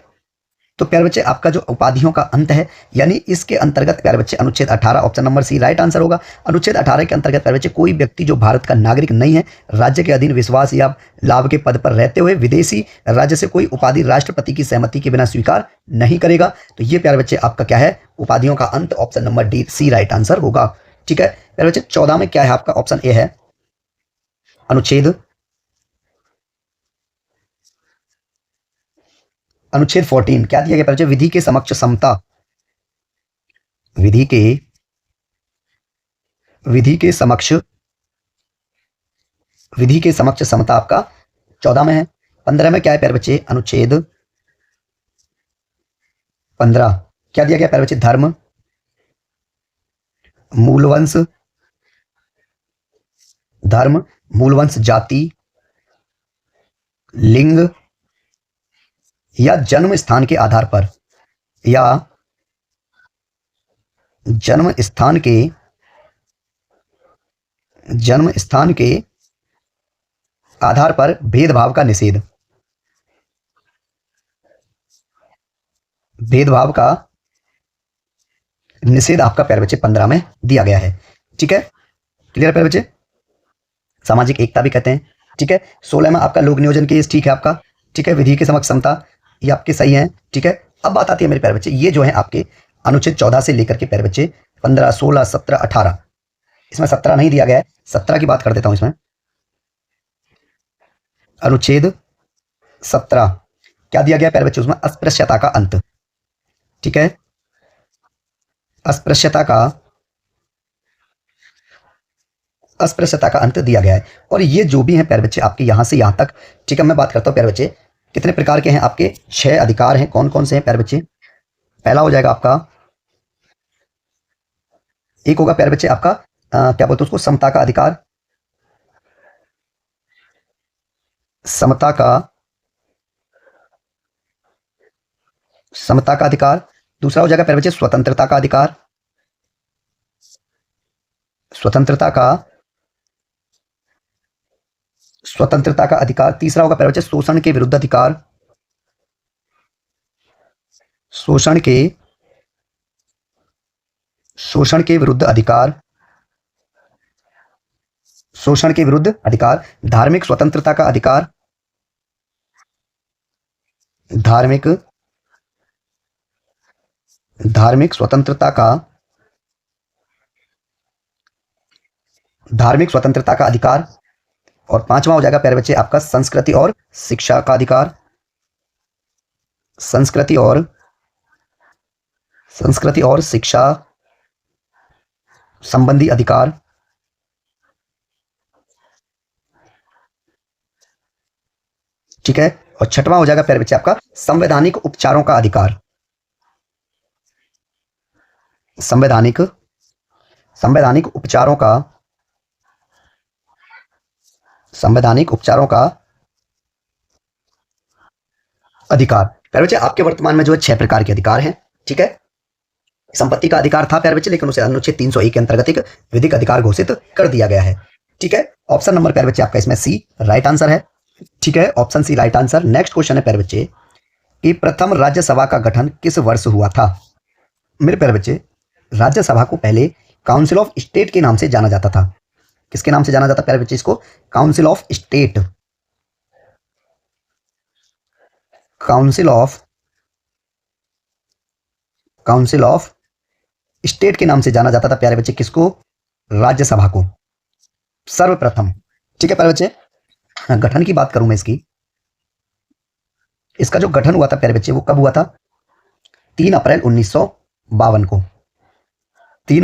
Speaker 1: तो प्यारे बच्चे आपका जो उपाधियों का अंत है, यानी इसके अंतर्गत प्यारे बच्चे अनुच्छेद 18 option number C right answer होगा। अनुच्छेद 18 के अंतर्गत प्यारे बच्चे कोई व्यक्ति जो भारत का नागरिक नहीं है, राज्य के अधीन विश्वास या लाभ के पद पर रहते हुए विदेशी राज्य से कोई उपाधि राष्ट्रपति की सहमति के बिना स्वीकार नहीं करेगा। तो ये प्यारे बच्चे आपका क्या है, उपाधियों का अंत, option number D C right answer होगा। ठीक है प्यारे बच्चे 14 में क्या है आपका, ऑप्शन ए है अनुच्छेद 14 क्या दिया गया प्यारे बच्चे, विधि के समक्ष समता। विधि के समक्ष समता आपका 14 में है। 15 में क्या है प्यारे बच्चे, अनुच्छेद 15 क्या दिया गया प्यारे बच्चे, धर्म, मूलवंश, जाति, लिंग या जन्म स्थान के आधार पर, या जन्म स्थान के आधार पर भेदभाव का निषेध। भेदभाव का निषेध आपका प्यारे बच्चे 15 में दिया गया है। ठीक है, क्लियर है प्यारे बच्चे। सामाजिक एकता भी कहते हैं। ठीक है, 16 में आपका लोक नियोजन केस। ठीक है आपका, ठीक है, विधि के समक्ष समता, ये आपके सही हैं। ठीक है, अब बात आती है मेरे प्यारे बच्चे, ये जो है आपके अनुच्छेद 14 से लेकर के प्यारे बच्चे 15, 16, 17, 18, इसमें 17 नहीं दिया गया है, 17 की बात कर देता हूं इसमें। अनुच्छेद 17 क्या दिया गया प्यारे बच्चे, उसमें अस्पृश्यता का अंत। ठीक है, अस्पृश्यता का अंत दिया गया है। और ये जो भी है प्यारे बच्चे आपके यहां से यहां तक, ठीक है, मैं बात करता हूं प्यारे बच्चे कितने प्रकार के हैं आपके, 6 अधिकार हैं। कौन कौन से हैं प्यारे बच्चे, पहला हो जाएगा आपका, एक होगा प्यारे बच्चे आपका क्या बोलते हैं उसको, समता का अधिकार, समता का अधिकार। दूसरा हो जाएगा प्यारे बच्चे स्वतंत्रता का अधिकार, स्वतंत्रता का अधिकार। तीसरा होगा प्यारे बच्चे शोषण के विरुद्ध अधिकार, शोषण के विरुद्ध अधिकार। धार्मिक स्वतंत्रता का अधिकार, धार्मिक स्वतंत्रता का अधिकार। और पांचवा हो जाएगा प्यारे बच्चे आपका संस्कृति और शिक्षा का अधिकार, संस्कृति और शिक्षा संबंधी अधिकार। ठीक है, और छठवां हो जाएगा प्यारे बच्चे आपका संवैधानिक उपचारों का अधिकार, संवैधानिक उपचारों का अधिकार। प्यारे बच्चे आपके वर्तमान में जो है 6 प्रकार के अधिकार हैं। ठीक है, संपत्ति का अधिकार था प्यारे बच्चे, लेकिन उसे अनुच्छेद 301 के अंतर्गत एक विधिक अधिकार घोषित कर दिया गया है। ठीक है, ऑप्शन नंबर प्यारे बच्चे आपका इसमें सी राइट आंसर है। ठीक है, option C right answer. Next question है प्यारे बच्चे कि प्रथम राज्यसभा का गठन किस वर्ष हुआ था। मेरे प्यारे बच्चे राज्यसभा को पहले काउंसिल ऑफ स्टेट के नाम से जाना जाता था। किसके नाम से जाना जाता प्यारे बच्चे इसको, council of state, council of state के नाम से जाना जाता था प्यारे बच्चे किसको, राज्यसभा को, सर्वप्रथम। ठीक है प्यारे बच्चे, गठन की बात करूं मैं इसका जो गठन हुआ था प्यारे बच्चे वो कब हुआ था, 3 अप्रैल 1952 को। 3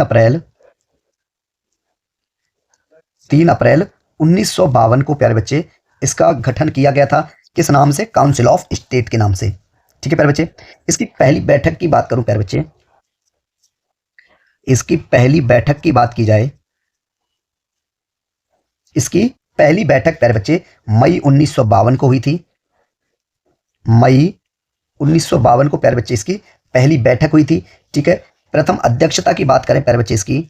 Speaker 1: अप्रैल 1952 को प्यारे बच्चे इसका गठन किया गया था। किस नाम से, काउंसिल ऑफ स्टेट के नाम से। ठीक है प्यारे बच्चे, इसकी पहली बैठक की बात करूं प्यारे बच्चे, इसकी पहली बैठक की बात की जाए, इसकी पहली बैठक प्यारे बच्चे मई 1952 को हुई थी। मई 1952 को प्यारे बच्चे इसकी पहली बैठक हुई थी। ठीक है, प्रथम अध्यक्षता की बात करें प्यारे बच्चे, इसकी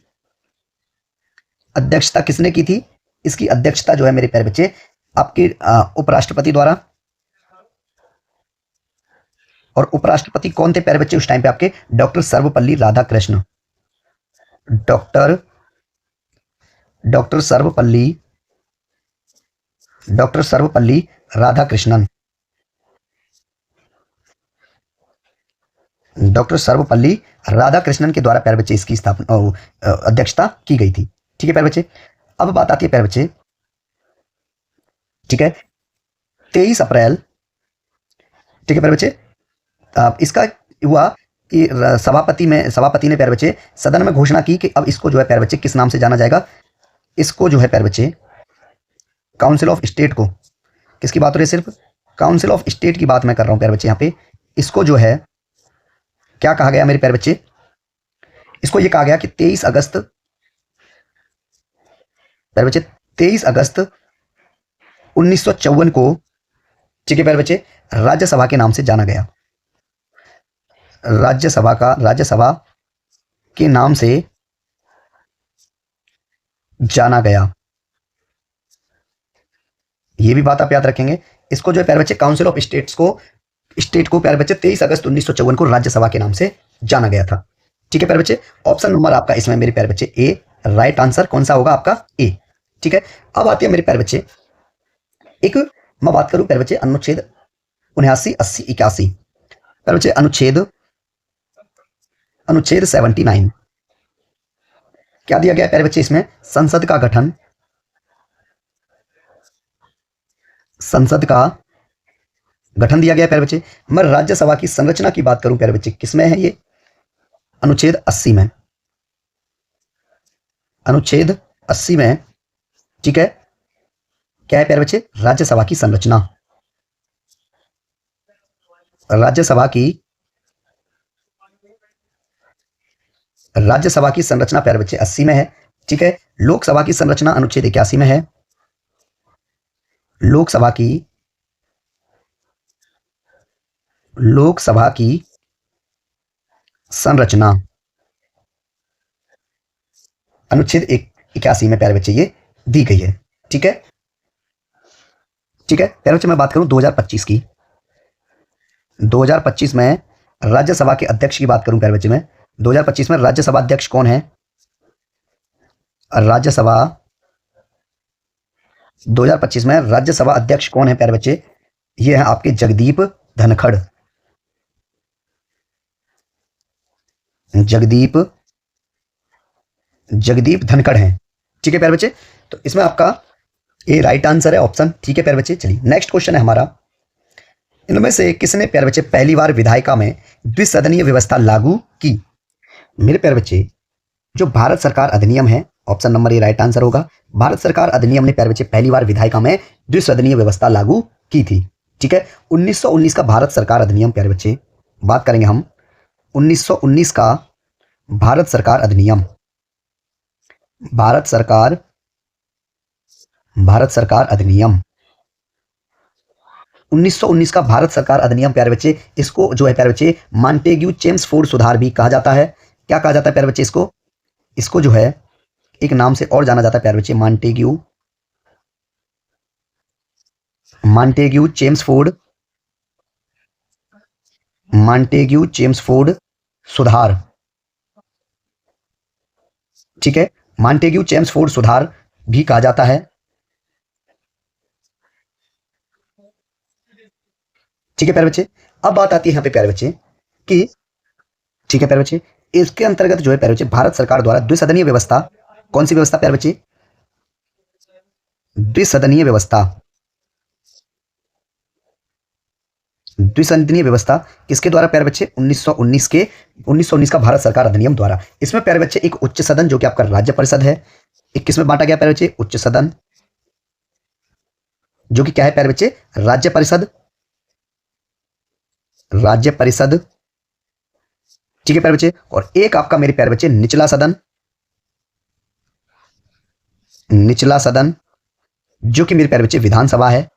Speaker 1: अध्यक्षता किसने की थी? इसकी अध्यक्षता जो है मेरे प्यारे बच्चे आपके उपराष्ट्रपति द्वारा। और उपराष्ट्रपति कौन थे प्यारे बच्चे उस टाइम पे आपके? Doctor Sarvepalli Radhakrishna. Doctor Sarvepalli Radhakrishnan. Doctor Sarvepalli Radhakrishnan के द्वारा प्यारे बच्चे इसकी स्थापना अध्यक्षता की गई थी। ठीक है प्यारे बच्चे, अब बात आती है प्यारे बच्चे, ठीक है, 23 अप्रैल, ठीक है प्यारे बच्चे, इसका हुआ कि सभापति ने प्यारे बच्चे सदन में घोषणा की कि अब इसको जो है प्यारे बच्चे किस नाम से जाना जाएगा? इसको जो है प्यारे बच्चे काउंसिल ऑफ स्टेट को, किसकी बात हो रही है? सिर्फ काउंसिल ऑफ स्टेट की बात मैं कर रहा हूं प्यारे बच्चे। यहां पे इसको जो है क्या कहा गया मेरे प्यारे बच्चे? इसको ये कहा गया कि 23 अगस्त प्यारे बच्चे 23 अगस्त 1954 को, ठीक है प्यारे बच्चे, राज्यसभा के नाम से जाना गया। राज्यसभा के नाम से जाना गया। ये भी बात आप याद रखेंगे। इसको जो है प्यारे बच्चे काउंसिल ऑफ स्टेट को प्यारे बच्चे 23 अगस्त 1954 को राज्यसभा के नाम से जाना गया था। ठीक है प्यारे बच्चे, ऑप्शन नंबर आपका इसमें मेरे प्यारे बच्चे ए राइट आंसर कौन सा होगा आपका? ए। ठीक है, अब आती है मेरे प्यारे बच्चे, एक मैं बात करूं प्यारे बच्चे अनुच्छेद 79, 80, 81 प्यारे बच्चे, अनुच्छेद 79 क्या दिया गया प्यारे बच्चे? इसमें संसद का गठन दिया गया प्यारे बच्चे। मैं राज्यसभा की संरचना की बात करूं प्यारे बच्चे, किसमें है ये? अनुच्छेद 80 में। अनुच्छेद 80 में, ठीक है, क्या है प्यारे बच्चे? राज्यसभा की संरचना। राज्यसभा की संरचना प्यारे बच्चे 80 में है। ठीक है, लोकसभा की संरचना अनुच्छेद 81 में है। लोकसभा की संरचना अनुच्छेद 81 में प्यारे बच्चे ये दी गई है। ठीक है, प्यारे बच्चे मैं बात करूं 2025 की, 2025 में राज्यसभा के अध्यक्ष की बात करूं प्यारे बच्चे में, 2025 में राज्यसभा अध्यक्ष कौन है? 2025 में राज्यसभा अध्यक्ष कौन है प्यारे बच्चे? ये है आपके जगदीप धनखड़। जगदीप धनखड़ हैं। ठीक है प्यारे बच्चे, तो इसमें आपका ए राइट आंसर है, ऑप्शन। ठीक है प्यारे बच्चे, चलिए नेक्स्ट क्वेश्चन है हमारा, इनमें से किसने प्यारे बच्चे पहली बार विधायिका में द्विसदनीय व्यवस्था लागू की? मेरे प्यारे बच्चे जो भारत सरकार अधिनियम है, option number A right answer होगा। भारत सरकार अधिनियम ने प्यारे बच्चे पहली बार विधायिका में द्विसदनीय व्यवस्था लागू की थी। ठीक है, 1919 का भारत सरकार अधिनियम प्यारे बच्चे बात करेंगे हम, 1919 का भारत सरकार अधिनियम, भारत सरकार अधिनियम 1919 का भारत सरकार अधिनियम प्यारे बच्चे, इसको जो है प्यारे बच्चे मॉन्टेग्यू चेम्सफोर्ड सुधार भी कहा जाता है। क्या कहा जाता है प्यारे बच्चे? इसको जो है एक नाम से और जाना जाता है प्यारे बच्चे, मॉन्टेग्यू चेम्सफोर्ड सुधार। ठीक है, मॉन्टेग्यू चेम्सफोर्ड सुधार भी कहा जाता है। ठीक है प्यारे बच्चे, अब बात आती है यहां पे प्यारे बच्चे कि, ठीक है प्यारे बच्चे, इसके अंतर्गत जो है प्यारे बच्चे भारत सरकार द्वारा द्विसदनीय व्यवस्था, कौन सी व्यवस्था प्यारे बच्चे? द्विसदनीय व्यवस्था किसके द्वारा प्यारे बच्चे? 1919 का भारत सरकार अधिनियम द्वारा। इसमें प्यारे बच्चे एक उच्च सदन जो कि आपका राज्य परिषद है, एक किसमें बांटा गया प्यारे बच्चे? उच्च सदन, जो कि क्या है प्यारे बच्चे? राज्य परिषद। ठीक है प्यारे बच्चे, और एक आपका मेरे प्यारे बच्चे निचला सदन, जो कि मेरे प्यारे बच्चे विधानसभा है,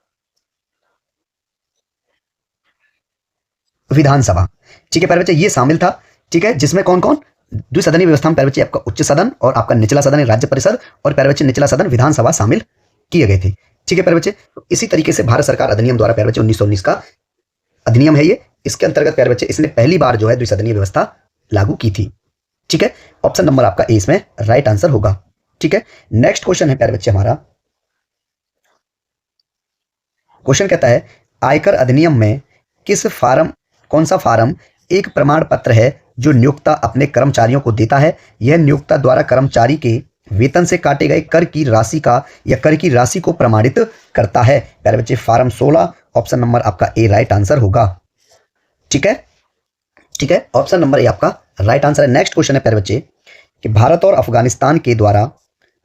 Speaker 1: विधानसभा। ठीक है प्यारे बच्चे, ये शामिल था। ठीक है, जिसमें कौन कौन, द्विसदनीय व्यवस्था में प्यारे बच्चे आपका उच्च सदन और आपका निचला सदन है राज्य परिषद, और प्यारे बच्चे निचला सदन विधानसभा शामिल किए गए थे। ठीक है प्यारे बच्चे, तो इसी तरीके से भारत सरकार अधिनियम द्वारा प्यारे बच्चे 1919 का अधिनियम है ये, इसके अंतर्गत प्यारे बच्चे इसने पहली बार जो है द्विसदनीय व्यवस्था लागू की थी। ठीक है, ऑप्शन नंबर आपका ए इसमें राइट आंसर होगा। ठीक है, नेक्स्ट क्वेश्चन है प्यारे बच्चे हमारा, क्वेश्चन कहता है आयकर अधिनियम में किस फार्म, कौन सा फार्म एक प्रमाण पत्र है जो नियोक्ता अपने कर्मचारियों को देता है। यह नियोक्ता द्वारा कर्मचारी के वेतन से काटे गए कर की राशि का या कर की राशि को प्रमाणित करता है। प्यारे बच्चे फार्म 16, ऑप्शन नंबर आपका ए राइट आंसर होगा। ठीक है, ठीक है, ऑप्शन नंबर ए आपका राइट आंसर है। नेक्स्ट क्वेश्चन है प्यारे बच्चे कि भारत और अफगानिस्तान के द्वारा,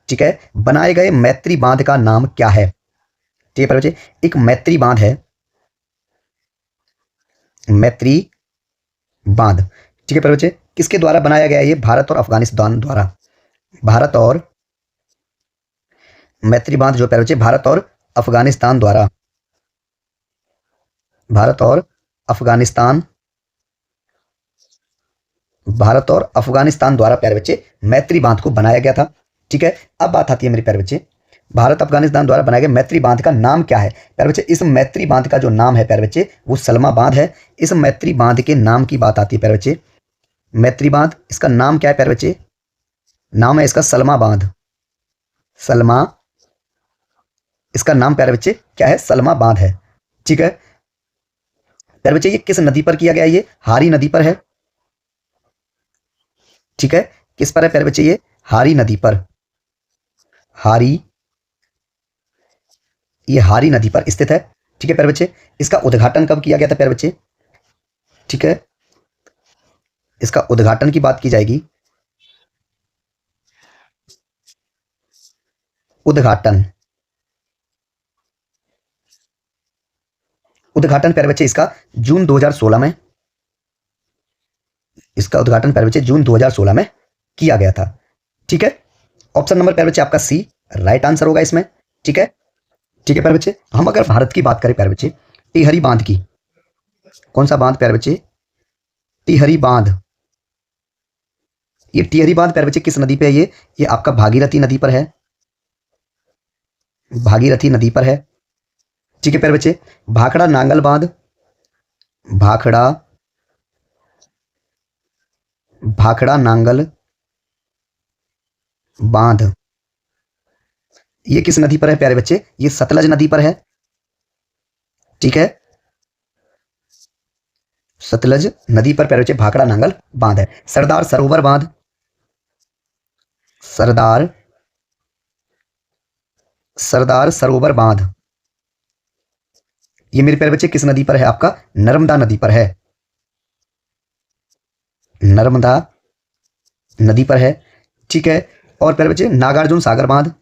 Speaker 1: ठीक है, बनाए गए मैत्री बांध का नाम क्या है। ठीक है प्यारे बच्चे, एक मैत्री बांध है, मैत्री बांध। ठीक है प्यारे बच्चे, किसके द्वारा बनाया गया ये, भारत और अफगानिस्तान द्वारा। भारत और मैत्री बांध जो प्यारे बच्चे भारत और अफगानिस्तान द्वारा, भारत और अफगानिस्तान, भारत और अफगानिस्तान द्वारा प्यारे बच्चे मैत्री बांध को बनाया गया था। ठीक है, अब बात आती है मेरे प्यारे बच्चे, भारत अफगानिस्तान द्वारा बनाए गए मैत्री बांध का नाम क्या है। प्यारे बच्चे इस मैत्री बांध का जो नाम है प्यारे बच्चे वो सलमा बांध है। इस मैत्री बांध के नाम की बात आती है प्यारे बच्चे, मैत्री बांध, इसका नाम क्या है प्यारे बच्चे, नाम है इसका सलमा बांध, सलमा, इसका नाम प्यारे बच्चे क्या है, सलमा बांध है। ठीक है प्यारे बच्चे, ये किस नदी पर किया गया है, ये हारी नदी पर है। ठीक है, किस पर है प्यारे बच्चे, ये हारी नदी पर, हारी, ये हारी नदी पर स्थित है। ठीक है प्यारे बच्चे, इसका उद्घाटन कब किया गया था प्यारे बच्चे। ठीक है, इसका उद्घाटन की बात की जाएगी, उद्घाटन, उद्घाटन प्यारे बच्चे इसका जून 2016 में, इसका उद्घाटन प्यारे बच्चे जून 2016 में किया गया था। ठीक है, ऑप्शन नंबर प्यारे बच्चे आपका सी राइट आंसर होगा इसमें। ठीक है, ठीक है प्यारे बच्चे, हम अगर भारत की बात करें प्यारे बच्चे, टिहरी बांध की, कौन सा बांध प्यारे बच्चे, टिहरी बांध। ये टिहरी बांध प्यारे बच्चे किस नदी पे है, ये आपका भागीरथी नदी पर है, भागीरथी नदी पर है। ठीक है प्यारे बच्चे, भाखड़ा नांगल बांध, भाखड़ा, भाखड़ा नांगल बांध, ये किस नदी पर है प्यारे बच्चे, ये सतलज नदी पर है। ठीक है, सतलज नदी पर प्यारे बच्चे भाखड़ा नांगल बांध है। सरदार सरोवर बांध, सरदार, सरदार सरोवर बांध, ये मेरे प्यारे बच्चे किस नदी पर है, आपका नर्मदा नदी पर है, नर्मदा नदी पर है। ठीक है, और प्यारे बच्चे नागार्जुन सागर बांध,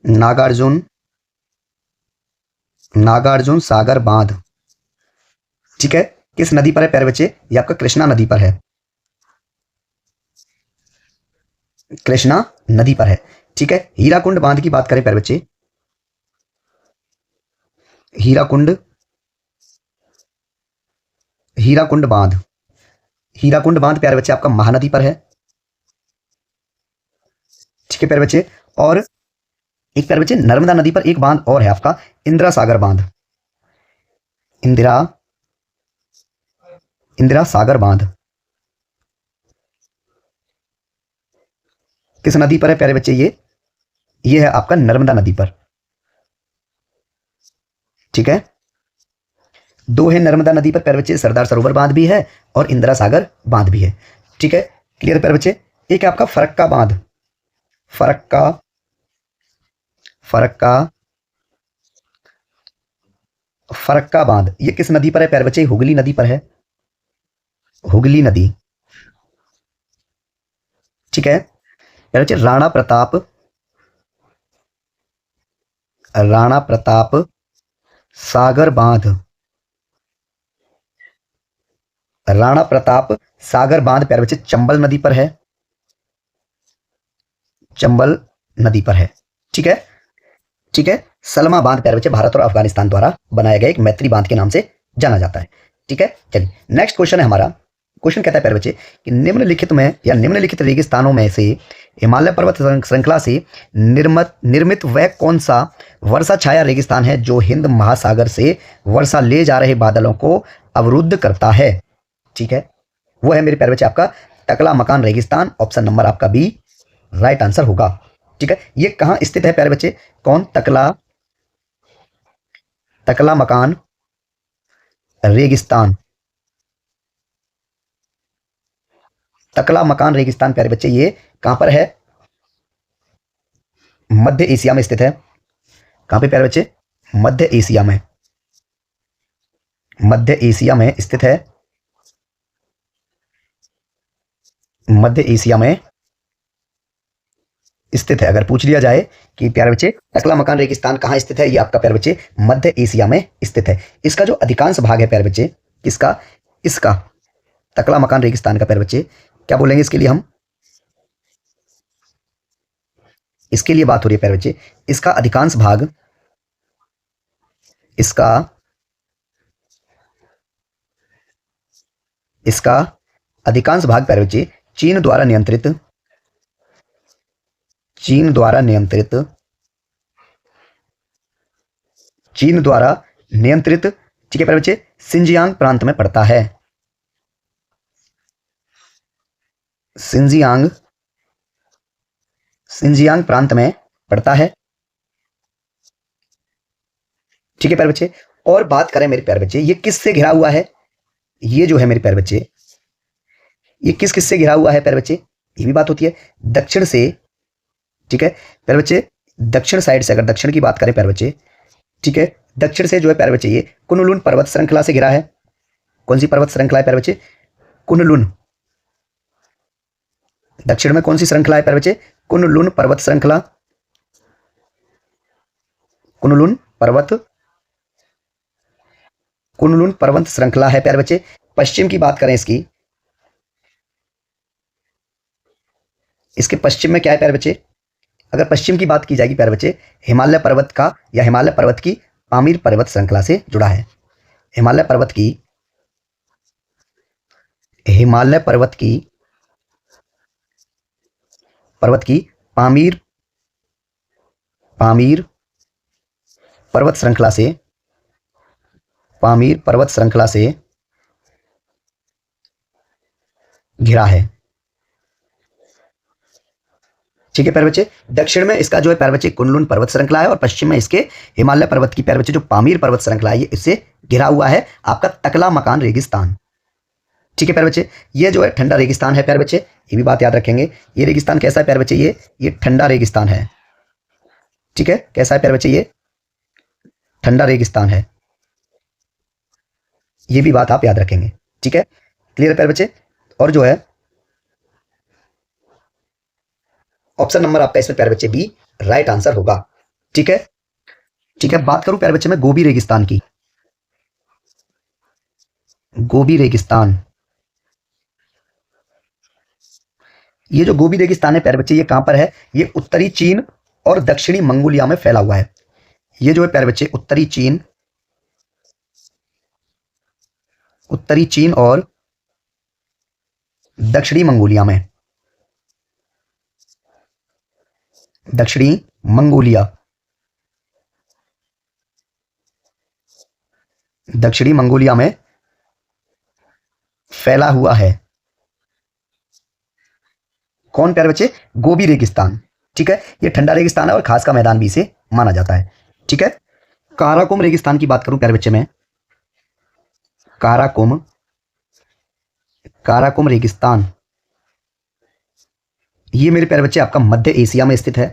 Speaker 1: नागार्जुन, नागार्जुन सागर बांध। ठीक है, किस नदी पर है प्यारे बच्चे, ये आपका कृष्णा नदी पर है, कृष्णा नदी पर है। ठीक है, हीराकुंड बांध की बात करें प्यारे बच्चे, हीराकुंड, हीराकुंड बांध, हीराकुंड बांध प्यारे बच्चे आपका महानदी पर है। ठीक है प्यारे बच्चे, और एक प्यारे बच्चे नर्मदा नदी पर एक बांध और है आपका इंदिरा सागर बांध, इंदिरा, इंदिरा सागर बांध किस नदी पर है प्यारे बच्चे, ये है आपका नर्मदा नदी पर। ठीक है, दो है नर्मदा नदी पर प्यारे बच्चे, सरदार सरोवर बांध भी है और इंदिरा सागर बांध भी है। ठीक है, क्लियर प्यारे बच्चे। एक है आपका फरक्का बांध, फरक्का, फरक्का, फरक्का बांध, ये किस नदी पर है प्यारे बच्चे, हुगली नदी पर है, हुगली नदी। ठीक है प्यारे बच्चे, राणा प्रताप, राणा प्रताप सागर बांध, राणा प्रताप सागर बांध प्यारे बच्चे चंबल नदी पर है, चंबल नदी पर है। ठीक है, ठीक है। सलमा बांध प्यारे बच्चे भारत और अफगानिस्तान द्वारा बनाया गया एक मैत्री बांध के नाम से जाना जाता है। ठीक है, चलिए नेक्स्ट क्वेश्चन है हमारा। क्वेश्चन कहता है प्यारे बच्चे कि निम्नलिखित में या निम्नलिखित रेगिस्तानों में से हिमालय पर्वत श्रृंखला से निर्मित वह कौन सा वर्षा छाया रेगिस्तान है जो हिंद महासागर से वर्षा ले जा रहे बादलों को अवरुद्ध करता है? ठीक है, वो है मेरे प्यारे बच्चे आपका टकला मकान रेगिस्तान। ऑप्शन नंबर आपका बी राइट आंसर होगा। ठीक है, ये कहां स्थित है प्यारे बच्चे? कौन? टकला मकान रेगिस्तान। टकला मकान रेगिस्तान प्यारे बच्चे ये कहां पर है? मध्य एशिया में स्थित है। कहां पे प्यारे बच्चे? मध्य एशिया में, मध्य एशिया में स्थित है। मध्य एशिया में स्थित है। अगर पूछ लिया जाए कि प्यारे बच्चे टकला मकान रेगिस्तान कहां स्थित है, ये आपका प्यारे बच्चे मध्य एशिया में स्थित है। इसका जो अधिकांश भाग है प्यारे बच्चे, किसका? इसका टकला मकान रेगिस्तान का प्यारे बच्चे क्या बोलेंगे इसके लिए हम? इसके लिए बात हो रही है प्यारे बच्चे, इसका अधिकांश भाग, इसका अधिकांश भाग प्यारे बच्चे चीन द्वारा नियंत्रित ठीक है प्यारे बच्चे सिंजियांग प्रांत में पड़ता है। सिंजियांग प्रांत में पड़ता है। ठीक है प्यारे बच्चे, और बात करें मेरे प्यारे बच्चे ये किससे घिरा हुआ है? ये जो है मेरे प्यारे बच्चे ये किस से घिरा हुआ है प्यारे बच्चे? ये भी बात होती है दक्षिण से। ठीक है प्यारे बच्चे, दक्षिण साइड से, अगर दक्षिण की बात करें प्यारे बच्चे, ठीक है, दक्षिण से जो है प्यारे बच्चे ये कुनलुन पर्वत श्रृंखला से घिरा है। कौन सी पर्वत श्रृंखला है प्यारे बच्चे? कुनलुन। दक्षिण में कौन सी श्रृंखला है प्यारे बच्चे? कुनलुन पर्वत श्रृंखला। कुनलुन पर्वत श्रृंखला है प्यारे बच्चे। पश्चिम की बात करें इसके पश्चिम में क्या है प्यारे बच्चे? अगर पश्चिम की बात की जाएगी प्यारे बच्चे, हिमालय पर्वत का या हिमालय पर्वत की पामीर पर्वत श्रृंखला से जुड़ा है। हिमालय पर्वत की पामीर पर्वत श्रृंखला से घिरा है। ठीक है प्यारे बच्चे, दक्षिण में इसका जो है प्यारे बच्चे कुनलुन पर्वत श्रृंखला है और पश्चिम में इसके हिमालय पर्वत की प्यारे बच्चे जो पामीर पर्वत श्रृंखला है, ये इससे घिरा हुआ है आपका टकला मकान रेगिस्तान। ठीक है प्यारे बच्चे, ये जो है ठंडा रेगिस्तान है प्यारे बच्चे, ये भी बात याद रखेंगे। ये रेगिस्तान कैसा है प्यारे बच्चे? ये ठंडा रेगिस्तान है। ठीक है, कैसा है प्यारे बच्चे? ये ठंडा रेगिस्तान है। ये भी बात आप याद रखेंगे। ठीक है, क्लियर है प्यारे बच्चे? और जो है ऑप्शन नंबर आपका इसमें प्यारे बच्चे बी राइट आंसर होगा। ठीक है, ठीक है। बात करूं प्यारे बच्चे में गोबी रेगिस्तान की। गोबी रेगिस्तान, ये जो गोबी रेगिस्तान है प्यारे बच्चे ये कहां पर है? ये उत्तरी चीन और दक्षिणी मंगोलिया में फैला हुआ है। ये जो है प्यारे बच्चे उत्तरी चीन और दक्षिणी मंगोलिया में, दक्षिणी मंगोलिया में फैला हुआ है। कौन प्यारे बच्चे? गोबी रेगिस्तान। ठीक है, ये ठंडा रेगिस्तान है और खास का मैदान भी इसे माना जाता है। ठीक है, काराकोरम रेगिस्तान की बात करूं प्यारे बच्चे में, काराकोरम रेगिस्तान, ये मेरे प्यारे बच्चे आपका मध्य एशिया में स्थित है।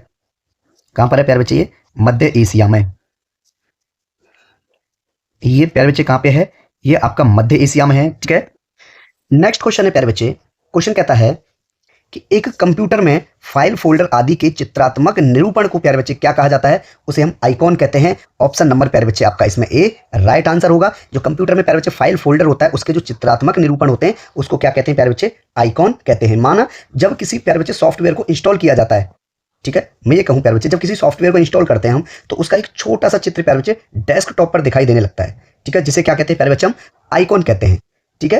Speaker 1: कहां पर है प्यारे बच्चे? ये मध्य एशिया में। ये प्यारे बच्चे कहां पे है? ये आपका मध्य एशिया में है। ठीक है, नेक्स्ट क्वेश्चन है प्यारे बच्चे। क्वेश्चन कहता है कि एक कंप्यूटर में फाइल फोल्डर आदि के चित्रात्मक निरूपण को प्यारे बच्चे क्या कहा जाता है? उसे हम आइकॉन कहते हैं। ऑप्शन नंबर प्यारे बच्चे आपका इसमें ए राइट आंसर होगा। जो कंप्यूटर में प्यारे बच्चे फाइल फोल्डर होता है उसके जो चित्रात्मक निरूपण होते हैं उसको क्या कहते हैं प्यारे बच्चे? आइकॉन कहते हैं। माना जब किसी प्यारे बच्चे सॉफ्टवेयर को इंस्टॉल किया जाता है, ठीक है, मैं ये कहूँ प्यारे बच्चे, जब किसी सॉफ्टवेयर को इंस्टॉल करते हैं हम, तो उसका एक छोटा सा चित्र प्यारे बच्चे डेस्कटॉप पर दिखाई देने लगता है। ठीक है, जिसे क्या कहते हैं प्यारे बच्चे, हम आइकॉन कहते हैं। ठीक है,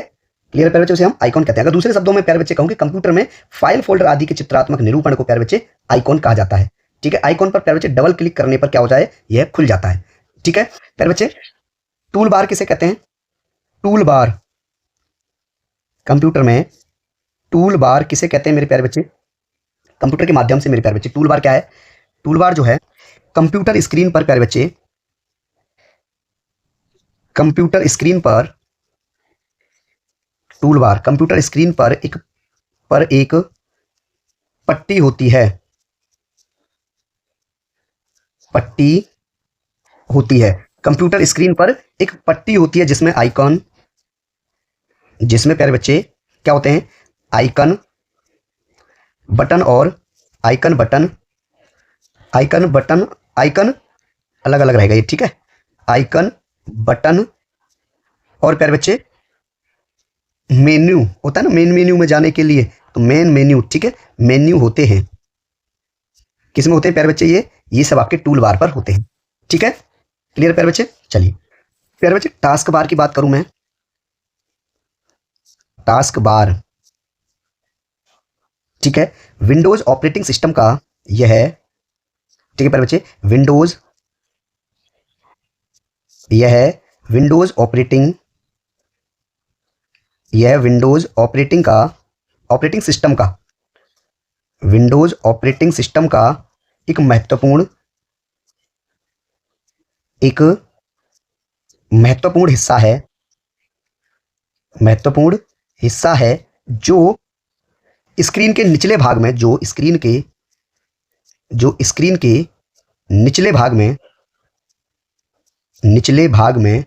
Speaker 1: क्लियर प्यारे बच्चे, उसे हम आइकॉन कहते हैं। अगर दूसरे शब्दों में प्यारे बच्चे कहूँ कि कंप्यूटर में फाइल फोल्डर आदि के चित्रात्मक निरूपण को प्यारे बच्चे आइकॉन कहा जाता है। ठीक है, आइकॉन पर प्यारे बच्चे डबल क्लिक करने पर क्या होता है, यह खुल जाता है। ठीक है प्यारे बच्चे, टूल बार किसे कहते हैं, टूल बार, कंप्यूटर में टूल बार किसे कहते हैं मेरे प्यारे बच्चे, कंप्यूटर के माध्यम से मेरे प्यारे बच्चे टूल बार क्या है, टूल बार जो है कंप्यूटर स्क्रीन पर प्यारे बच्चे, कंप्यूटर स्क्रीन पर टूल बार, कंप्यूटर स्क्रीन पर एक पट्टी होती है, पट्टी होती है, कंप्यूटर स्क्रीन पर एक पट्टी होती है जिसमें आइकॉन, जिसमें प्यारे बच्चे क्या होते हैं, आइकन बटन और icon button, icon button, icon अलग अलग रहेगा ये। ठीक है, आइकन बटन और प्यारे बच्चे मेन्यू होता है ना, मेन मेन्यू में जाने के लिए, तो मेन मेन्यू। ठीक है, मेन्यू होते हैं, किसमें होते हैं प्यारे बच्चे, ये सब आपके टूल बार पर होते हैं। ठीक है, क्लियर प्यारे बच्चे। चलिए प्यारे बच्चे, टास्क बार की बात करूं मैं, टास्क बार, ठीक है, विंडोज ऑपरेटिंग सिस्टम का यह है। ठीक है प्यारे बच्चे, विंडोज, यह है विंडोज ऑपरेटिंग, यह विंडोज ऑपरेटिंग का, ऑपरेटिंग सिस्टम का, विंडोज ऑपरेटिंग सिस्टम का एक महत्वपूर्ण, एक महत्वपूर्ण हिस्सा है, महत्वपूर्ण हिस्सा है, जो स्क्रीन के निचले भाग में, जो स्क्रीन के, जो स्क्रीन के निचले भाग में, निचले भाग में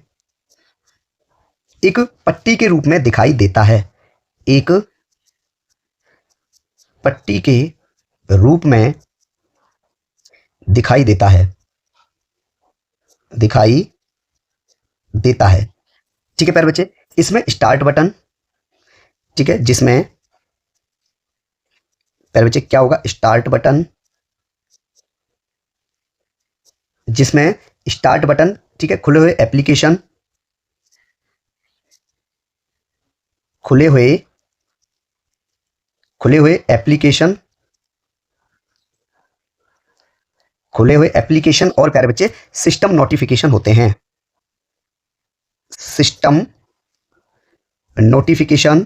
Speaker 1: एक पट्टी के रूप में दिखाई देता है, एक पट्टी के रूप में दिखाई देता है, दिखाई देता है। ठीक है प्यारे बच्चे, इसमें स्टार्ट बटन, ठीक है, जिसमें प्यारे बच्चे क्या होगा, स्टार्ट बटन, जिसमें स्टार्ट बटन, ठीक है, खुले हुए एप्लीकेशन, खुले हुए एप्लीकेशन, खुले हुए एप्लीकेशन और प्यारे बच्चे सिस्टम नोटिफिकेशन होते हैं, सिस्टम नोटिफिकेशन,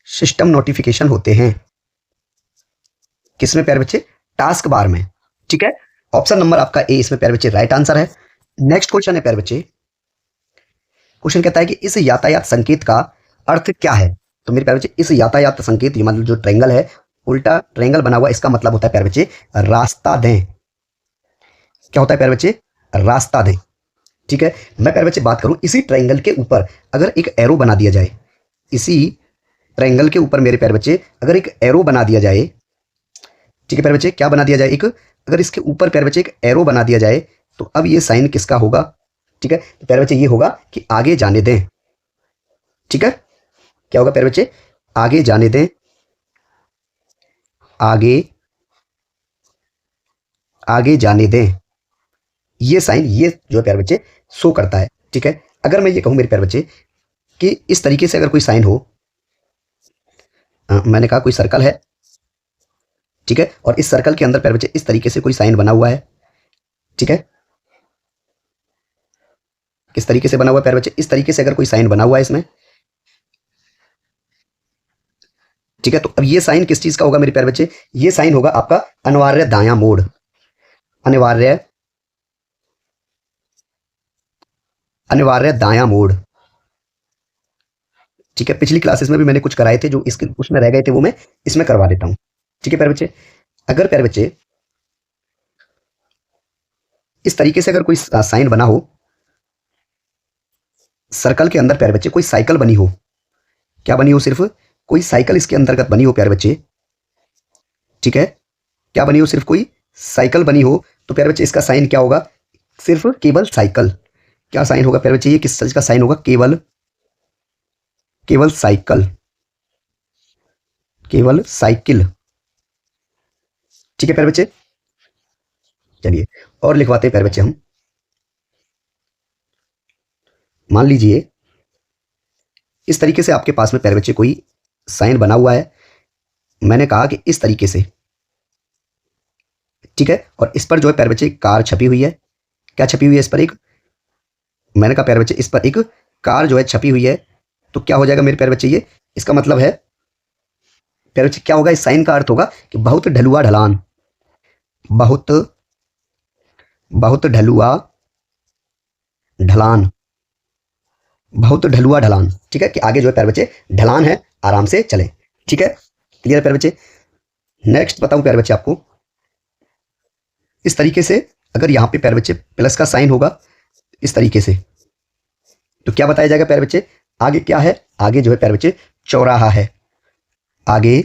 Speaker 1: सिस्टम नोटिफिकेशन होते हैं, किसमें प्यारे बच्चे, टास्क बार में। ठीक है, ऑप्शन नंबर आपका ए इसमें प्यारे बच्चे राइट आंसर है। नेक्स्ट क्वेश्चन है प्यारे बच्चे, क्वेश्चन कहता है कि इस यातायात संकेत का अर्थ क्या है। तो मेरे प्यारे बच्चे, इस यातायात संकेत, मतलब जो ट्रायंगल है, उल्टा ट्रायंगल बना हुआ, इसका मतलब होता है प्यारे बच्चे रास्ता दें। क्या होता है प्यारे बच्चे, रास्ता दें। ठीक है, मैं प्यारे बच्चे बात करूं, इसी ट्रायंगल के ऊपर अगर एक एरो बना दिया जाए, इसी ट्रायंगल के ऊपर मेरे प्यारे बच्चे अगर एक एरो बना दिया जाए, ठीक है प्यारे बच्चे, क्या बना दिया जाए, एक, अगर इसके ऊपर प्यारे बच्चे एक एरो बना दिया जाए, तो अब ये साइन किसका होगा। ठीक है, तो प्यारे बच्चे ये होगा कि आगे जाने दें। ठीक है, क्या होगा प्यारे बच्चे, आगे जाने दें, आगे, आगे जाने दें, ये साइन, ये जो है प्यारे बच्चे शो करता है। ठीक है, अगर मैं ये कहूं मेरे प्यारे बच्चे कि इस तरीके से अगर कोई साइन हो, मैंने कहा कोई सर्कल है, ठीक है, और इस सर्कल के अंदर प्यारे बच्चे इस तरीके से कोई साइन बना हुआ है। ठीक है, किस तरीके से बना हुआ है प्यारे बच्चे, इस तरीके से अगर कोई साइन बना हुआ है इसमें, ठीक है, तो अब ये साइन किस चीज का होगा मेरे प्यारे बच्चे, ये साइन होगा आपका अनिवार्य दायां मोड़, अनिवार्य, अनिवार्य दायां मोड़। ठीक है, पिछली क्लासेस में भी मैंने कुछ कराए थे, जो इसके उसमें रह गए थे वो मैं इसमें करवा देता हूं। ठीक है प्यारे बच्चे, अगर प्यारे बच्चे इस तरीके से अगर कोई साइन बना हो, सर्कल के अंदर प्यारे बच्चे कोई साइकिल बनी हो, क्या बनी हो, सिर्फ कोई साइकिल इसके अंतर्गत बनी हो प्यारे बच्चे। ठीक है, क्या बनी हो, सिर्फ कोई साइकिल बनी हो, तो प्यारे बच्चे इसका साइन क्या होगा, सिर्फ केवल साइकिल। क्या साइन होगा प्यारे बच्चे, ये किस चीज का साइन होगा, केवल, केवल साइकिल, केवल साइकिल। ठीक है प्यारे बच्चे, चलिए और लिखवाते हैं प्यारे बच्चे हम। मान लीजिए इस तरीके से आपके पास में प्यारे बच्चे कोई साइन बना हुआ है। मैंने कहा कि इस तरीके से, ठीक है, और इस पर जो है प्यारे बच्चे कार छपी हुई है। क्या छपी हुई है इस पर? एक, मैंने कहा प्यारे बच्चे इस पर एक कार जो है छपी हुई है। तो क्या हो जाएगा मेरे प्यारे बच्चे, ये इसका मतलब है प्यारे बच्चे क्या होगा, इस साइन का अर्थ होगा कि बहुत ढलुआ ढलान, बहुत बहुत ढलुआ ढलान, बहुत ढलुआ ढलान। ठीक है, कि आगे जो है प्यारे बच्चे ढलान है, आराम से चले। ठीक है, क्लियर है प्यारे बच्चे। नेक्स्ट बताऊं प्यारे बच्चे आपको, इस तरीके से अगर यहां पे प्यारे बच्चे प्लस का साइन होगा इस तरीके से, तो क्या बताया जाएगा प्यारे बच्चे? आगे क्या है? आगे जो है प्यारे बच्चे चौराहा है। आगे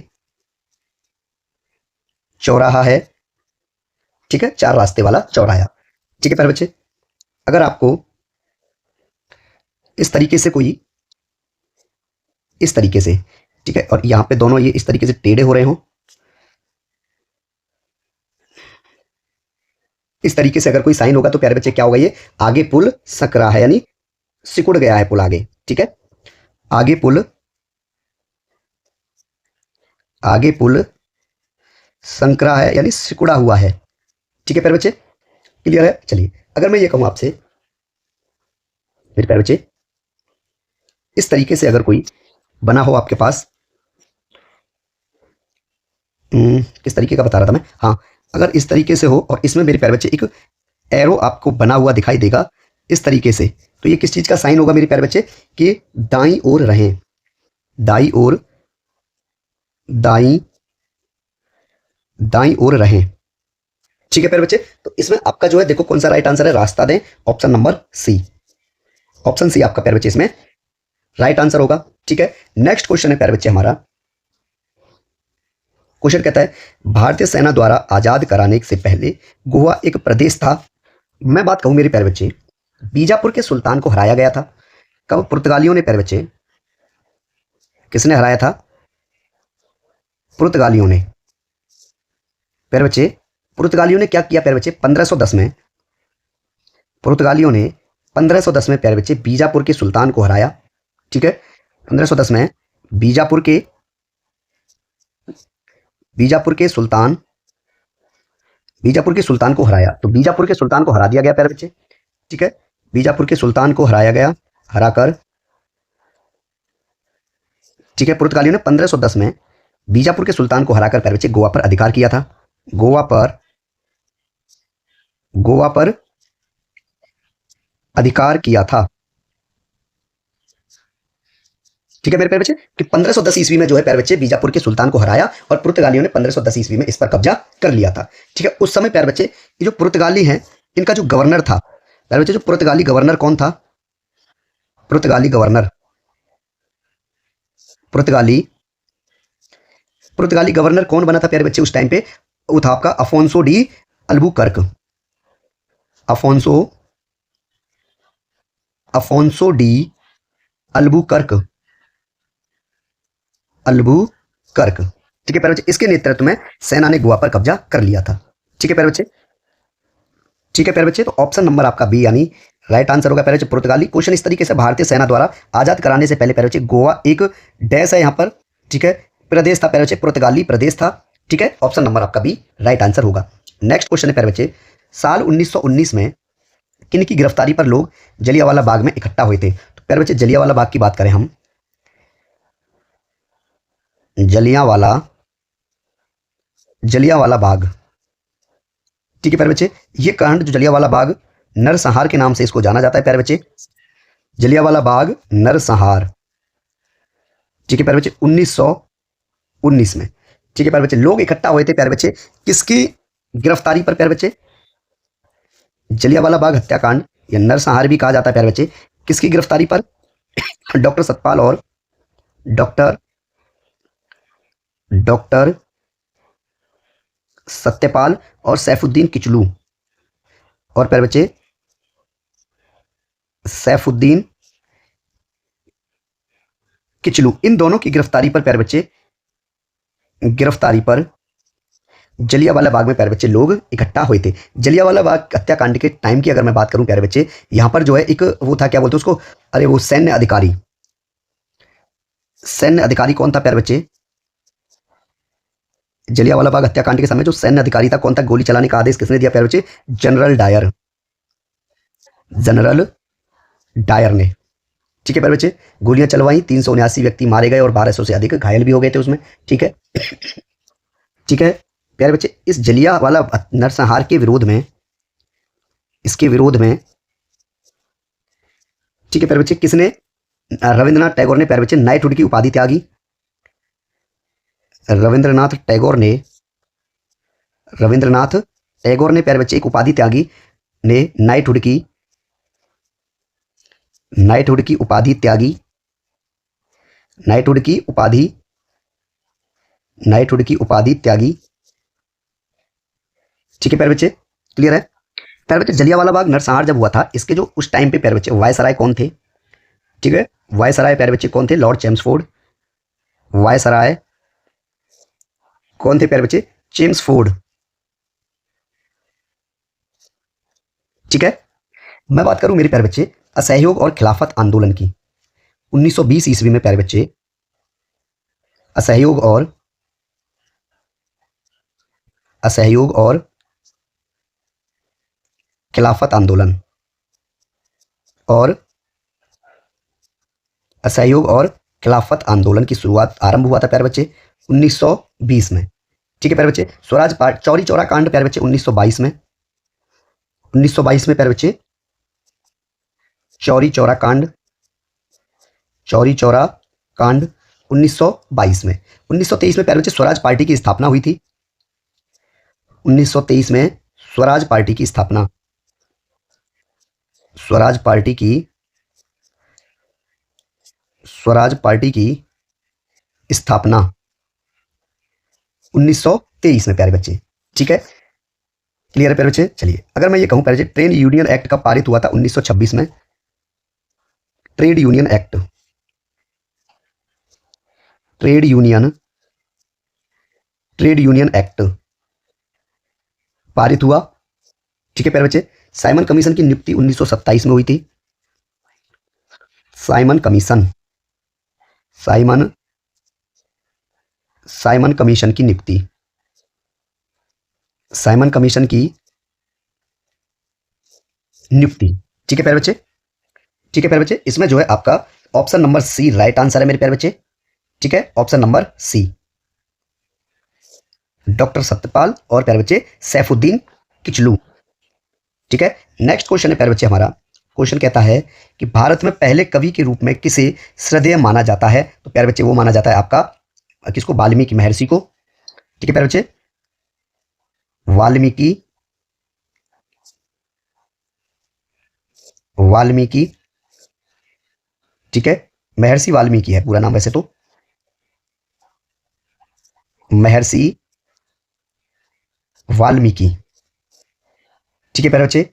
Speaker 1: चौराहा है। ठीक है, चार रास्ते वाला चौराहा। ठीक है प्यारे बच्चे, अगर आपको इस तरीके से कोई, इस तरीके से, ठीक है, और यहां पे दोनों ये इस तरीके से टेढ़े हो रहे हो, इस तरीके से अगर कोई साइन होगा तो प्यारे बच्चे क्या होगा, ये आगे पुल सक रहा है, यानी सिकुड़ गया है पुल आगे। ठीक है, आगे पुल, आगे पुल संकरा है, यानी सिकुड़ा हुआ है। ठीक है प्यारे बच्चे, क्लियर है। चलिए अगर मैं ये कहूं आपसे मेरे प्यारे बच्चे, इस तरीके से अगर कोई बना हो आपके पास, किस तरीके का बता रहा था मैं, हाँ, अगर इस तरीके से हो और इसमें मेरे प्यारे बच्चे एक एरो आपको बना हुआ दिखाई देगा इस तरीके से, तो ये किस चीज का साइन होगा मेरे प्यारे बच्चे? कि दाई ओर रहें, दाई ओर, दाई दाई ओर रहें। ठीक है प्यारे बच्चे, तो इसमें आपका जो है देखो कौन सा राइट आंसर है, रास्ता दें, option number C. Option C आपका प्यारे बच्चे इसमें राइट आंसर होगा। ठीक है, नेक्स्ट क्वेश्चन है प्यारे बच्चे हमारा। क्वेश्चन कहता है भारतीय सेना द्वारा आजाद कराने से पहले गोवा एक प्रदेश था। मैं बात कहूं मेरे प्यारे बच्चे, बीजापुर के सुल्तान को हराया गया था। कब? पुर्तगालियों ने प्यारे बच्चे, किसने हराया था? पुर्तगालियों ने। प्यारे बच्चे पुर्तगालियों ने क्या किया प्यारे बच्चे? 1510 में पुर्तगालियों ने 1510 में प्यारे बच्चे बीजापुर के सुल्तान को हराया। ठीक है, 1510 में बीजापुर के बीजापुर के सुल्तान बीजापुर के सुल्तान को हराया। तो बीजापुर के सुल्तान को हरा दिया गया प्यारे बच्चे। ठीक है, बीजापुर के सुल्तान को हराया गया, हराकर, ठीक है, पुर्तगालियों ने 1510 में बीजापुर के सुल्तान को हराकर प्यारे बच्चे गोवा पर अधिकार किया था। गोवा पर अधिकार किया था। ठीक है मेरे प्यारे बच्चे, कि 1510 ईस्वी में जो है प्यारे बच्चे बीजापुर के सुल्तान को हराया और पुर्तगालियों ने 1510 ईस्वी में इस पर कब्जा कर लिया था। ठीक है, उस समय प्यारे बच्चे ये जो पुर्तगाली हैं, इनका जो गवर्नर था प्यारे बच्चे, जो पुर्तगाली गवर्नर कौन था? पुर्तगाली गवर्नर, पुर्तगाली पुर्तगाली गवर्नर कौन बना था प्यारे बच्चे उस टाइम पे? वो था आपका Afonso de Albuquerque. Afonso Afonso de Albuquerque, Albuquerque. ठीक है प्यारे बच्चे, इसके नेतृत्व में सेना ने गोवा पर कब्जा कर लिया था। ठीक है प्यारे बच्चे, ठीक है प्यारे बच्चे, तो ऑप्शन नंबर आपका बी यानी राइट आंसर होगा प्यारे बच्चे, पुर्तगाली। क्वेश्चन इस तरीके से, भारतीय सेना द्वारा आजाद कराने से पहले प्यारे बच्चे गोवा एक डैश है यहाँ पर, ठीक है, प्रदेश था प्यारे बच्चे, पुर्तगाली प्रदेश था। ठीक है, ऑप्शन नंबर आपका बी राइट आंसर होगा। नेक्स्ट क्वेश्चन है प्यारे बच्चे, साल 1919 में किन की गिरफ्तारी पर लोग जलियांवाला बाग में इकट्ठा हुए थे? तो प्यारे बच्चे जलियांवाला बाग की बात करें हम, जलियांवाला जलियांवाला बाग। ठीक है प्यारे बच्चे, ये कांड जो जलियांवाला बाग नरसंहार के नाम से इसको जाना जाता है प्यारे बच्चे, जलियांवाला बाग नरसंहार। ठीक है प्यारे बच्चे, 1919 में। ठीक है प्यारे बच्चे, लोग इकट्ठा हुए थे प्यारे बच्चे किसकी गिरफ्तारी पर प्यारे बच्चे? जलियांवाला बाग हत्याकांड या नरसंहार भी कहा जाता है प्यारे बच्चे, किसकी गिरफ्तारी पर? डॉक्टर सतपाल और डॉक्टर डॉक्टर सत्यपाल और सैफुद्दीन किचलू, और प्यारे बच्चे सैफुद्दीन किचलू, इन दोनों की गिरफ्तारी पर प्यारे बच्चे गिरफ्तारी पर जलियांवाला बाग में प्यारे बच्चे लोग इकट्ठा हुए थे। जलियांवाला बाग हत्याकांड के टाइम की अगर मैं बात करूं प्यारे बच्चे, यहां पर जो है एक वो था, क्या बोलते हैं उसको, अरे वो सैन्य अधिकारी। सैन्य अधिकारी कौन था प्यारे बच्चे? जलियांवाला बाग हत्याकांड के समय जो सैन्य अधिकारी था कौन था? गोली चलाने का आदेश किसने दिया प्यारे बच्चे? General Dyer. जनरल डायर ने। ठीक है प्यारे बच्चे, गोलियां चलवाई, 379 व्यक्ति मारे गए और 1200 से अधिक घायल भी हो गए थे उसमें। ठीक है, ठीक है प्यारे बच्चे, इस जलियांवाला नरसंहार के विरोध में, इसके विरोध में, ठीक है प्यारे बच्चे, किसने, रविंद्रनाथ टैगोर ने प्यारे बच्चे नाइटहुड की उपाधि त्यागी। रविंद्रनाथ टैगोर ने, रविंद्रनाथ टैगोर ने प्यारे बच्चे एक उपाधि त्यागी, ने नाइटहुड की, नाइटहुड की उपाधि त्यागी, नाइटहुड की उपाधि, नाइटहुड की उपाधि त्यागी। ठीक है प्यारे बच्चे, क्लियर है? प्यारे बच्चे, जलियांवाला बाग नरसंहार जब हुआ था, इसके जो उस टाइम पे प्यारे बच्चे वायसराय कौन थे? ठीक है, वायसराय प्यारे बच्चे कौन थे? Lord Chelmsford. वायसराय कौन थे प्यारे बच्चे? चेम्सफोर्ड। ठीक है, मैं बात करूं मेरे प्यारे बच्चे असहयोग और खिलाफत आंदोलन की, 1920 ईस्वी में प्यारे बच्चे असहयोग और, असहयोग और खिलाफत आंदोलन, और असहयोग और खिलाफत आंदोलन की शुरुआत, आरंभ हुआ था प्यारे बच्चे 1920 में। ठीक है प्यारे बच्चे, स्वराज पार्ट, चौरी चौरा कांड प्यारे बच्चे 1922 में, 1922 में प्यारे बच्चे चौरी चौरा कांड, चौरी चौरा कांड 1922 में। 1923 में प्यारे बच्चे स्वराज पार्टी की स्थापना हुई थी। 1923 में स्वराज पार्टी की स्थापना, स्वराज पार्टी की, स्वराज पार्टी की स्थापना 1923 में प्यारे बच्चे। ठीक है, क्लियर है प्यारे बच्चे? चलिए, अगर मैं ये कहूं प्यारे बच्चे, ट्रेड यूनियन एक्ट कब पारित हुआ था? 1926 में। Trade union act, trade union, trade union act पारित हुआ। ठीक है प्यारे बच्चे, साइमन कमीशन की नियुक्ति 1927 में हुई थी। Simon commission, Simon, Simon commission की नियुक्ति, साइमन कमीशन की नियुक्ति। ठीक है प्यारे बच्चे, ठीक है प्यारे बच्चे, इसमें जो है आपका option number C right answer है मेरे प्यारे बच्चे। ठीक है, option number C, doctor Satyapal और प्यारे बच्चे सैफुद्दीन किचलू। ठीक है, नेक्स्ट क्वेश्चन है प्यारे बच्चे हमारा, क्वेश्चन कहता है कि भारत में पहले कवि के रूप में किसे श्रद्धेय माना जाता है? तो प्यारे बच्चे वो माना जाता है आपका किसको? वाल्मीकि महर्षि को। ठीक है प्यारे बच्चे, वाल्मीकि, वाल्मीकि, ठीक है, महर्षि वाल्मीकि है पूरा नाम वैसे तो, महर्षि वाल्मीकि। ठीक है प्यारे बच्चे,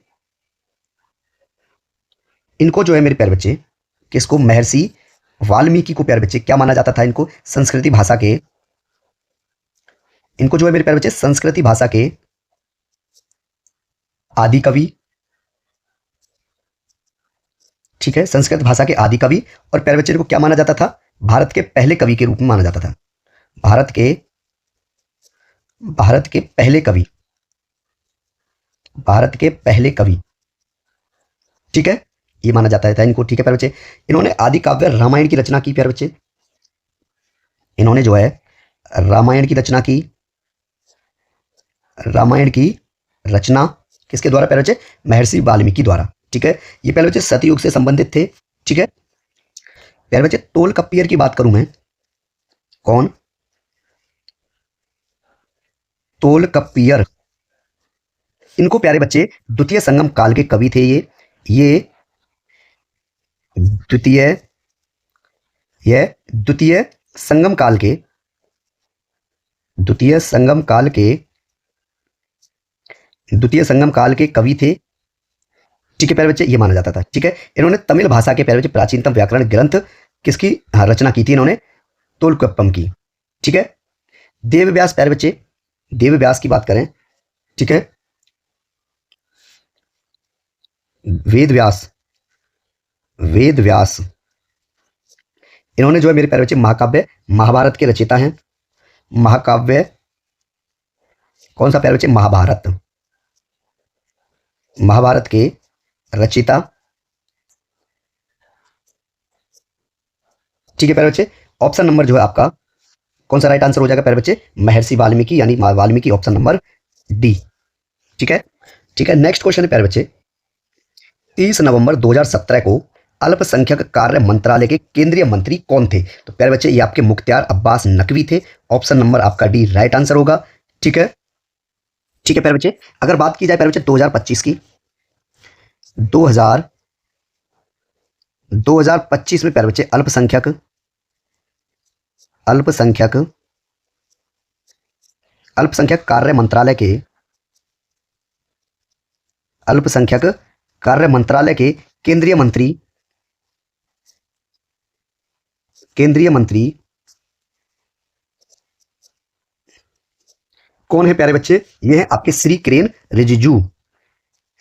Speaker 1: इनको जो है मेरे प्यारे बच्चे, किसको? महर्षि वाल्मीकि को प्यारे बच्चे क्या माना जाता था? इनको संस्कृति भाषा के, इनको जो है मेरे प्यारे बच्चे संस्कृति भाषा के आदि कवि। ठीक है, संस्कृत भाषा के आदि कवि, और प्यारे बच्चे को क्या माना जाता था? भारत के पहले कवि के रूप में माना जाता था। भारत के, भारत के पहले कवि, भारत के पहले कवि। ठीक है, ये माना जाता था इनको। ठीक है प्यारे बच्चे, इन्होंने आदि काव्य रामायण की रचना की प्यारे बच्चे, इन्होंने जो है रामायण की रचना की, रामायण की रचना किसके द्वारा प्यारे बच्चे? महर्षि वाल्मीकि द्वारा। ठीक है, ये प्यारे बच्चे सतयुग से संबंधित थे। ठीक है प्यारे बच्चे, तोलकप्पियर की बात करूं मैं, कौन? तोलकप्पियर, इनको प्यारे बच्चे द्वितीय संगम काल के कवि थे ये द्वितीय, ये द्वितीय संगम काल के, द्वितीय संगम काल के, द्वितीय संगम काल के कवि थे। ठीक है प्यारे बच्चे, ये माना जाता था। ठीक है, इन्होंने तमिल भाषा के प्यारे बच्चे प्राचीनतम व्याकरण ग्रंथ किसकी रचना की थी? इन्होंने तोलकप्पम की। ठीक है, देव व्यास प्यारे बच्चे, देव व्यास की बात करें, ठीक है, वेद व्यास, वेद व्यास, इन्होंने जो है मेरे प्यारे बच्चे महाकाव्य महाभारत के रचयिता हैं। महाकाव्य कौन सा प्यारे बच्चे? महाभारत, महाभारत के रचयिता, ठीक है प्यारे बच्चे। ऑप्शन नंबर जो है आपका कौन सा राइट आंसर हो जाएगा प्यारे बच्चे? महर्षि वाल्मीकि, यानी वाल्मीकि, ऑप्शन नंबर डी, ठीक है। ठीक है, नेक्स्ट क्वेश्चन है प्यारे बच्चे, 30 नवंबर 2017 को अल्पसंख्यक कार्य मंत्रालय के केंद्रीय मंत्री कौन थे? तो प्यारे बच्चे ये आपके मुख्तार अब्बास नकवी थे, ऑप्शन नंबर आपका डी राइट आंसर होगा, ठीक है। ठीक है प्यारे बच्चे, अगर बात की जाए प्यारे बच्चे 2025 की, 2025 में प्यारे बच्चे अल्पसंख्यक कार्य मंत्रालय के, अल्पसंख्यक कार्य मंत्रालय के केंद्रीय मंत्री कौन है प्यारे बच्चे? ये है आपके श्री किरेन रिजिजू,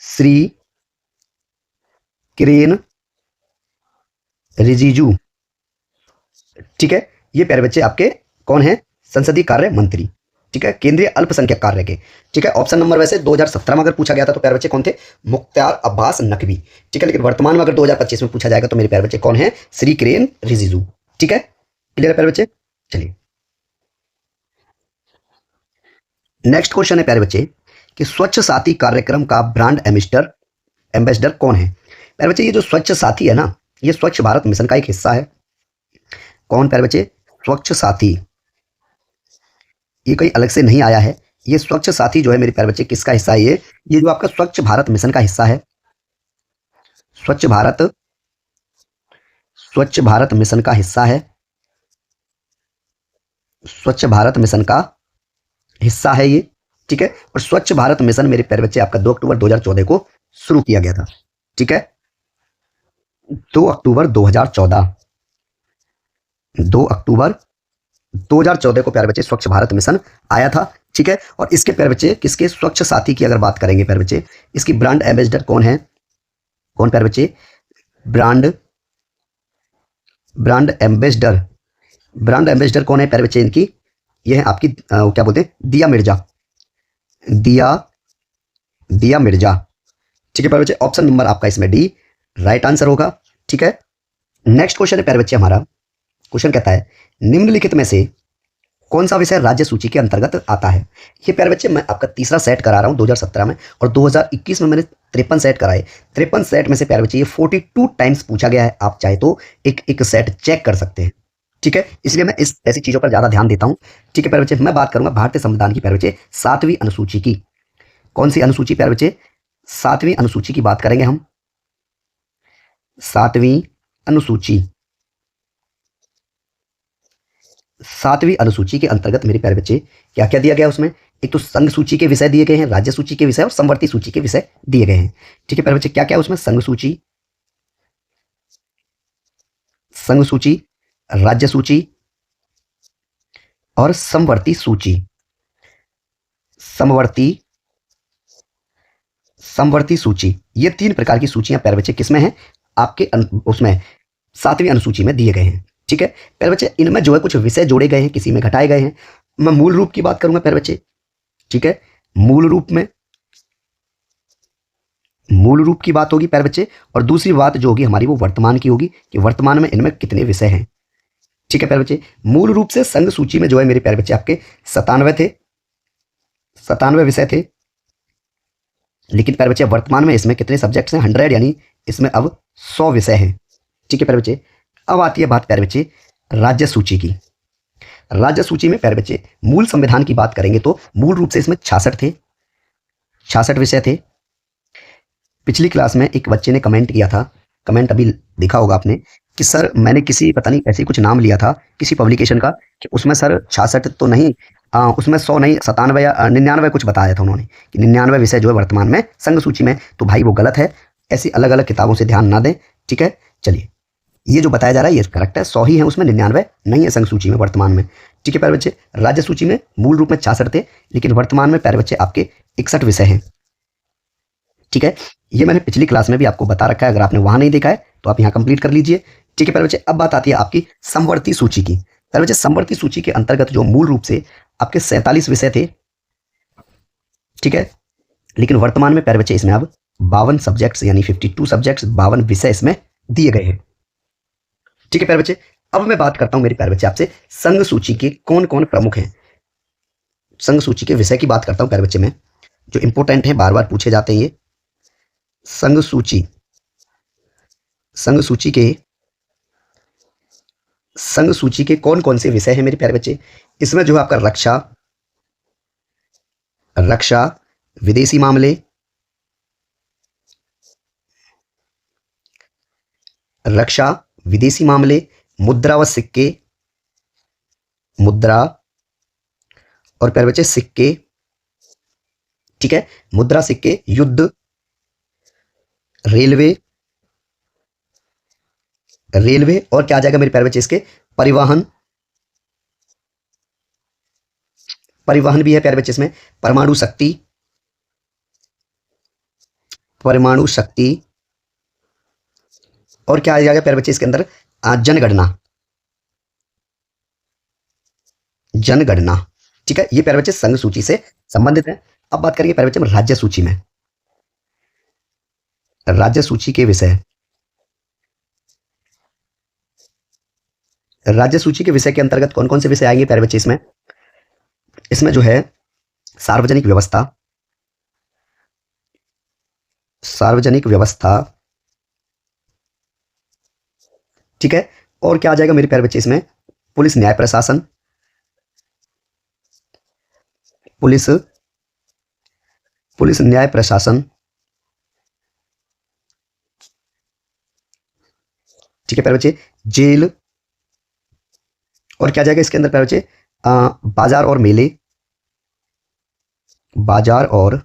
Speaker 1: श्री किरेन रिजिजू, ठीक है। ये प्यारे बच्चे आपके कौन है? संसदीय कार्य मंत्री, ठीक है, केंद्रीय अल्पसंख्यक कार्य के, ठीक है। ऑप्शन नंबर वैसे 2017 में अगर पूछा गया था तो प्यारे बच्चे कौन थे? मुख्तार अब्बास नकवी, ठीक है। लेकिन वर्तमान में अगर 2025 में पूछा जाएगा तो मेरे प्यारे बच्चे कौन है? श्री किरेन रिजिजू, ठीक है। क्लियर है प्यारे बच्चे? चलिए नेक्स्ट क्वेश्चन है प्यारे बच्चे कि स्वच्छ साथी कार्यक्रम का ब्रांड एम्बेसडर कौन है? प्यारे बच्चे ये जो स्वच्छ साथी है ना, ये स्वच्छ भारत मिशन का एक हिस्सा है। कौन प्यारे बच्चे? स्वच्छ साथी, ये कहीं अलग से नहीं आया है। ये स्वच्छ साथी जो है मेरे प्यारे बच्चे किसका हिस्सा है? ये जो आपका स्वच्छ भारत मिशन का हिस्सा है, स्वच्छ भारत मिशन का हिस्सा है, स्वच्छ भारत मिशन का हिस्सा है ये, ठीक है। और स्वच्छ भारत मिशन मेरे प्यारे बच्चे आपका 2 अक्टूबर 2014 को शुरू किया गया था, ठीक है। 2 अक्टूबर 2014, 2 अक्टूबर 2014 को प्यारे बच्चे स्वच्छ भारत मिशन आया था, ठीक है। और इसके प्यारे बच्चे किसके स्वच्छ साथी की अगर बात करेंगे प्यारे बच्चे, इसकी ब्रांड एम्बेसडर कौन है? कौन प्यारे बच्चे? ब्रांड एम्बेसडर कौन है प्यारे बच्चे इनकी? ये है आपकी क्या बोलते हैं? दिया मिर्जा, दिया मिर्जा, ठीक है प्यारे बच्चे। ऑप्शन नंबर आपका इसमें डी राइट आंसर होगा, ठीक है। नेक्स्ट क्वेश्चन है प्यारे बच्चे हमारा, क्वेश्चन कहता है निम्नलिखित में से कौन सा विषय राज्य सूची के अंतर्गत आता है? ये प्यारे बच्चे मैं आपका तीसरा सेट करा रहा हूं 2017 में, और 2021 में मैंने 53 सेट कराए। 53 सेट में से प्यारे बच्चे ये 42 टाइम्स पूछा गया है। आप चाहे तो एक सेट चेक कर सकते हैं, ठीक है। इसलिए मैं इस ऐसी चीजों पर ज्यादा ध्यान देता हूं, ठीक है प्यारे बच्चे। मैं बात करूंगा भारतीय संविधान की प्यारे बच्चे 7वीं अनुसूची की। कौन सी अनुसूची प्यारे बच्चे? 7वीं अनुसूची की बात करेंगे हम, 7वीं अनुसूची। 7वीं अनुसूची के अंतर्गत मेरे प्यारे बच्चे क्या क्या दिया गया उसमें? एक तो संघ सूची के विषय दिए गए हैं, राज्य सूची के विषय और समवर्ती सूची के विषय दिए गए हैं, ठीक है प्यारे बच्चे। क्या क्या उसमें? संघ सूची, राज्य सूची और समवर्ती सूची। समवर्ती सूची, ये 3 प्रकार की सूचियां प्यारे बच्चे किसमें हैं? आपके उसमें 7वीं अनुसूची में दिए गए हैं, ठीक है प्यारे बच्चे। इनमें जो है कुछ विषय जोड़े गए हैं, किसी में घटाए गए हैं। मैं मूल रूप की बात करूंगा प्यारे बच्चे, ठीक है। मूल रूप की बात होगी प्यारे बच्चे, और दूसरी बात जो होगी हमारी वो वर्तमान की होगी कि वर्तमान में इनमें कितने विषय हैं, ठीक है प्यारे बच्चे। मूल रूप से संघ सूची में जो है मेरे प्यारे बच्चे आपके 97 विषय थे, लेकिन प्यारे बच्चे वर्तमान में इसमें कितने सब्जेक्ट्स हैं? 100, यानी इसमें अब 100 विषय हैं, ठीक है प्यारे बच्चे। अब आती है बात प्यारे बच्चे राज्य सूची की। राज्य सूची में प्यारे बच्चे मूल संविधान की बात करेंगे तो मूल रूप से इसमें 66 विषय थे। पिछली क्लास में एक बच्चे ने कमेंट किया था, कमेंट अभी देखा होगा आपने, कि सर मैंने किसी पता नहीं ऐसे कुछ नाम लिया था किसी पब्लिकेशन का, कि उसमें सर 66 तो नहीं, उसमें 100 नहीं, 97 या 99 कुछ बताया था उन्होंने, कि 99 विषय जो है वर्तमान में संघ सूची में। तो भाई वो गलत है, ऐसी अलग अलग किताबों से ध्यान ना दें, ठीक है। चलिए, ये जो बताया जा रहा है ये करेक्ट है, 100 ही है उसमें, 99 नहीं है संघ सूची में वर्तमान में, ठीक है प्यारे बच्चे, राज्य सूची में मूल रूप में 66 थे, लेकिन वर्तमान में प्यारे बच्चे आपके 61 विषय हैं। ठीक है, ये मैंने पिछली क्लास में भी आपको बता रखा है, अगर आपने वहां नहीं देखा है तो आप यहाँ कंप्लीट कर लीजिए। ठीक है प्यारे बच्चे, अब बात आती है आपकी समवर्ती सूची की। प्यारे बच्चे, समवर्ती सूची के अंतर्गत जो मूल रूप से आपके 47 विषय थे, ठीक है, लेकिन वर्तमान में प्यारे बच्चे इसमें अब 52 सब्जेक्ट्स यानी 52 सब्जेक्ट्स, 52 विषय इसमें दिए गए हैं। ठीक है प्यारे बच्चे, अब मैं बात करता हूं मेरे प्यारे बच्चे आपसे संघ सूची के कौन कौन प्रमुख हैं। संघ सूची के विषय की बात करता हूं प्यारे बच्चे में, जो इंपोर्टेंट है, बार बार पूछे जाते हैं ये। संघ सूची, संघ सूची के, संघ सूची के कौन कौन से विषय हैं मेरे प्यारे बच्चे। इसमें जो है आपका रक्षा, रक्षा, विदेशी मामले, रक्षा, विदेशी मामले, मुद्रा व सिक्के, मुद्रा और प्यारे बच्चे सिक्के, ठीक है, मुद्रा, सिक्के, युद्ध, रेलवे, रेलवे और क्या आ जाएगा मेरे प्यारे बच्चे इसके, परिवहन, परिवहन भी है प्यारे बच्चे इसमें, परमाणु शक्ति, परमाणु शक्ति और क्या आ जाएगा प्यारे बच्चे इसके अंदर, जनगणना, जनगणना। ठीक है, ये प्यारे बच्चे संघ सूची से संबंधित है। अब बात करेंगे प्यारे बच्चे हम राज्य सूची में, राज्य सूची के विषय, राज्य सूची के विषय के अंतर्गत कौन कौन से विषय आएंगे प्यारे बच्चे इसमें। इसमें जो है सार्वजनिक व्यवस्था, सार्वजनिक व्यवस्था, ठीक है, और क्या आ जाएगा मेरे प्यारे बच्चे इसमें, पुलिस न्याय प्रशासन, पुलिस, पुलिस न्याय प्रशासन, ठीक है प्यारे बच्चे, जेल और क्या आ जाएगा इसके अंदर प्यारे बच्चे, बाजार और मेले, बाजार और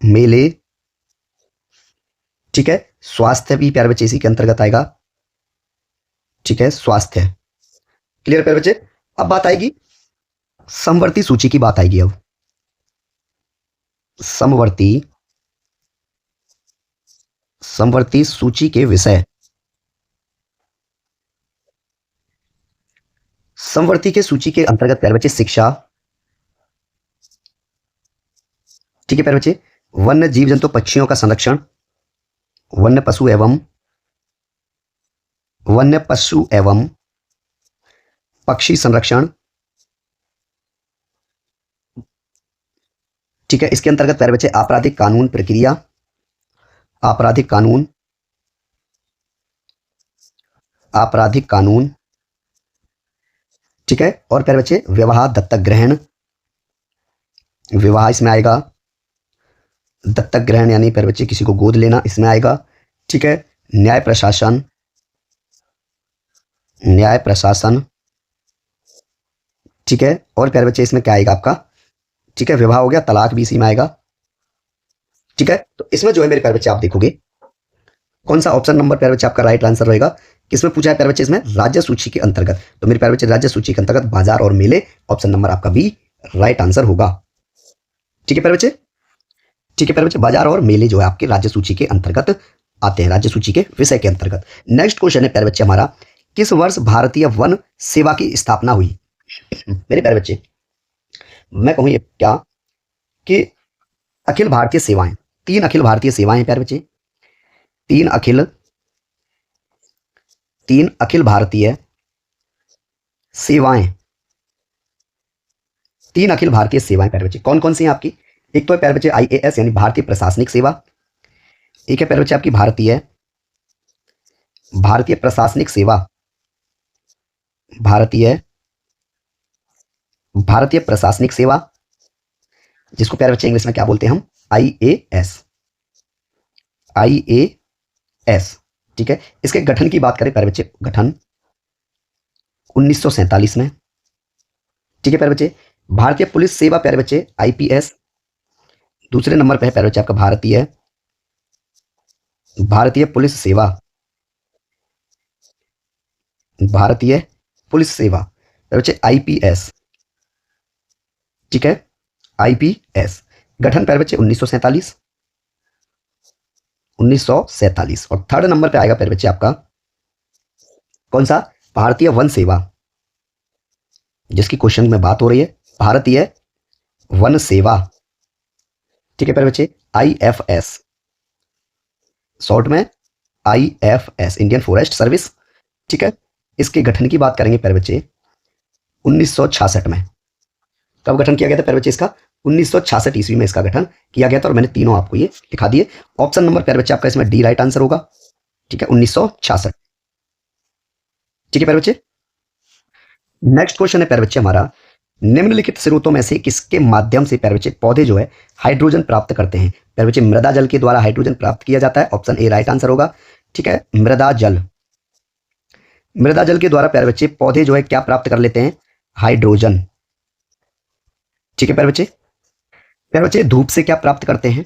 Speaker 1: मेले, ठीक है, स्वास्थ्य भी प्यारे बच्चे इसी के अंतर्गत आएगा। ठीक है, स्वास्थ्य, क्लियर प्यारे बच्चे। अब बात आएगी समवर्ती सूची की, बात आएगी अब समवर्ती, समवर्ती सूची के विषय। समवर्ती के सूची के अंतर्गत प्यारे बच्चे शिक्षा, ठीक है प्यारे बच्चे, वन्य जीव जंतु पक्षियों का संरक्षण, वन्य पशु एवं, वन्य पशु एवं पक्षी संरक्षण, ठीक है, इसके अंतर्गत प्यारे बच्चे आपराधिक कानून प्रक्रिया, आपराधिक कानून, आपराधिक कानून, ठीक है, और प्यारे बच्चे विवाह दत्तक ग्रहण, विवाह इसमें आएगा, दत्तक ग्रहण यानी प्यारे बच्चे किसी को गोद लेना इसमें आएगा। ठीक है, न्याय प्रशासन, न्याय प्रशासन, ठीक है, और प्यारे बच्चे इसमें क्या आएगा आपका, ठीक है, विवाह हो गया, तलाक भी इसी में आएगा। ठीक है, तो इसमें जो है मेरे प्यारे बच्चे आप देखोगे कौन सा ऑप्शन नंबर प्यारे बच्चे आपका राइट आंसर रहेगा। किसमें पूछा है प्यारे बच्चे, इसमें राज्य सूची के अंतर्गत, तो मेरे प्यारे बच्चे राज्य सूची के अंतर्गत बाजार और मेले, ऑप्शन नंबर आपका बी राइट आंसर होगा। ठीक है प्यारे बच्चे, ठीक है प्यारे बच्चे, बाजार और मेले जो है आपके राज्य सूची के अंतर्गत आते हैं, राज्य सूची के विषय के अंतर्गत। नेक्स्ट क्वेश्चन है प्यारे बच्चे हमारा, किस वर्ष भारतीय वन सेवा की स्थापना हुई। मेरे प्यारे बच्चे मैं कहूं ये क्या कि अखिल भारतीय सेवाएं, 3 अखिल भारतीय सेवाएं हैं प्यारे बच्चे, 3 अखिल, 3 अखिल भारतीय सेवाएं, 3 अखिल भारतीय सेवाएं प्यारे बच्चे कौन कौन सी हैं आपकी। एक तो है प्यारे बच्चे IAS यानी भारतीय प्रशासनिक सेवा, एक है प्यारे बच्चे आपकी भारतीय, भारतीय प्रशासनिक सेवा, भारतीय, भारतीय प्रशासनिक सेवा, जिसको प्यारे बच्चे इंग्लिश में क्या बोलते हैं हम, IAS, IAS। ठीक है, इसके गठन की बात करें प्यारे बच्चे, गठन 1947 में। ठीक है प्यारे बच्चे, भारतीय पुलिस सेवा प्यारे बच्चे IPS, दूसरे नंबर पे है प्यारे बच्चे आपका भारतीय, भारतीय पुलिस सेवा, भारतीय पुलिस सेवा। प्यारे बच्चे आईपीएस, ठीक है, आईपीएस। गठन प्यारे बच्चे 1947, 1947। और थर्ड नंबर पे आएगा प्यारे बच्चे आपका कौन सा, भारतीय वन सेवा, जिसकी क्वेश्चन में बात हो रही है, भारतीय वन सेवा, ठीक है प्यारे बच्चे, आईएफएस, शॉर्ट में आईएफएस, इंडियन फॉरेस्ट सर्विस, ठीक है। इसके गठन की बात करेंगे प्यारे बच्चे 1966 में। कब गठन किया गया था प्यारे बच्चे इसका, 1966 ईस्वी में इसका गठन किया गया था। और मैंने तीनों आपको ये दिखा दिए। ऑप्शन नंबर प्यारे बच्चे आपका इसमें डी राइट आंसर होगा, ठीक है, 1966, ठीक है प्यारे बच्चे। नेक्स्ट क्वेश्चन है प्यारे बच्चे हमारा, निम्नलिखित स्रोतों में से किसके माध्यम से प्यारे बच्चे पौधे जो है हाइड्रोजन प्राप्त करते हैं। प्यारे बच्चे मृदा जल के द्वारा हाइड्रोजन प्राप्त किया जाता है, ऑप्शन ए राइट आंसर होगा, ठीक है, मृदा जल। मृदा जल के द्वारा प्यारे बच्चे पौधे जो है क्या प्राप्त कर लेते हैं, हाइड्रोजन, ठीक है प्यारे बच्चे। प्यारे बच्चे धूप से क्या प्राप्त करते हैं,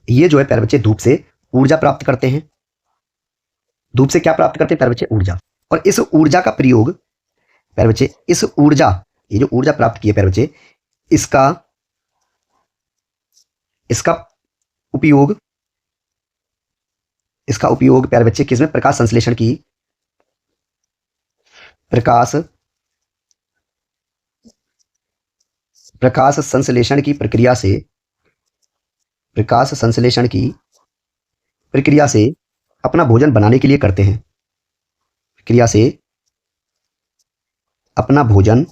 Speaker 1: ये जो है प्यारे बच्चे धूप से ऊर्जा प्राप्त करते हैं। धूप से क्या प्राप्त करते हैं प्यारे बच्चे, ऊर्जा। और इस ऊर्जा का प्रयोग प्यारे बच्चे, इस ऊर्जा, ये जो ऊर्जा प्राप्त की है प्यारे बच्चे, इसका इसका उपयोग, इसका उपयोग प्यारे बच्चे किसमें, प्रकाश संश्लेषण की, प्रकाश संश्लेषण की प्रक्रिया से, प्रकाश संश्लेषण की प्रक्रिया से अपना भोजन बनाने के लिए करते हैं, प्रक्रिया से अपना भोजन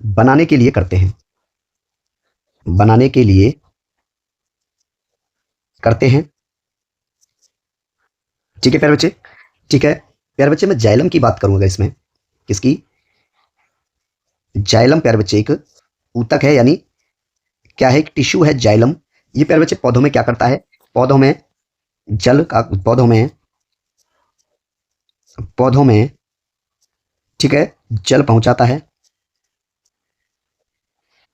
Speaker 1: बनाने के लिए करते हैं, बनाने के लिए करते हैं, ठीक है प्यारे बच्चे, ठीक है। प्यारे बच्चे मैं जाइलम की बात करूंगा इसमें, किसकी, जाइलम प्यारे बच्चे एक ऊतक है, यानी क्या है, एक टिश्यू है जाइलम। ये प्यारे बच्चे पौधों में क्या करता है, पौधों में जल का, पौधों में ठीक है जल पहुंचाता है।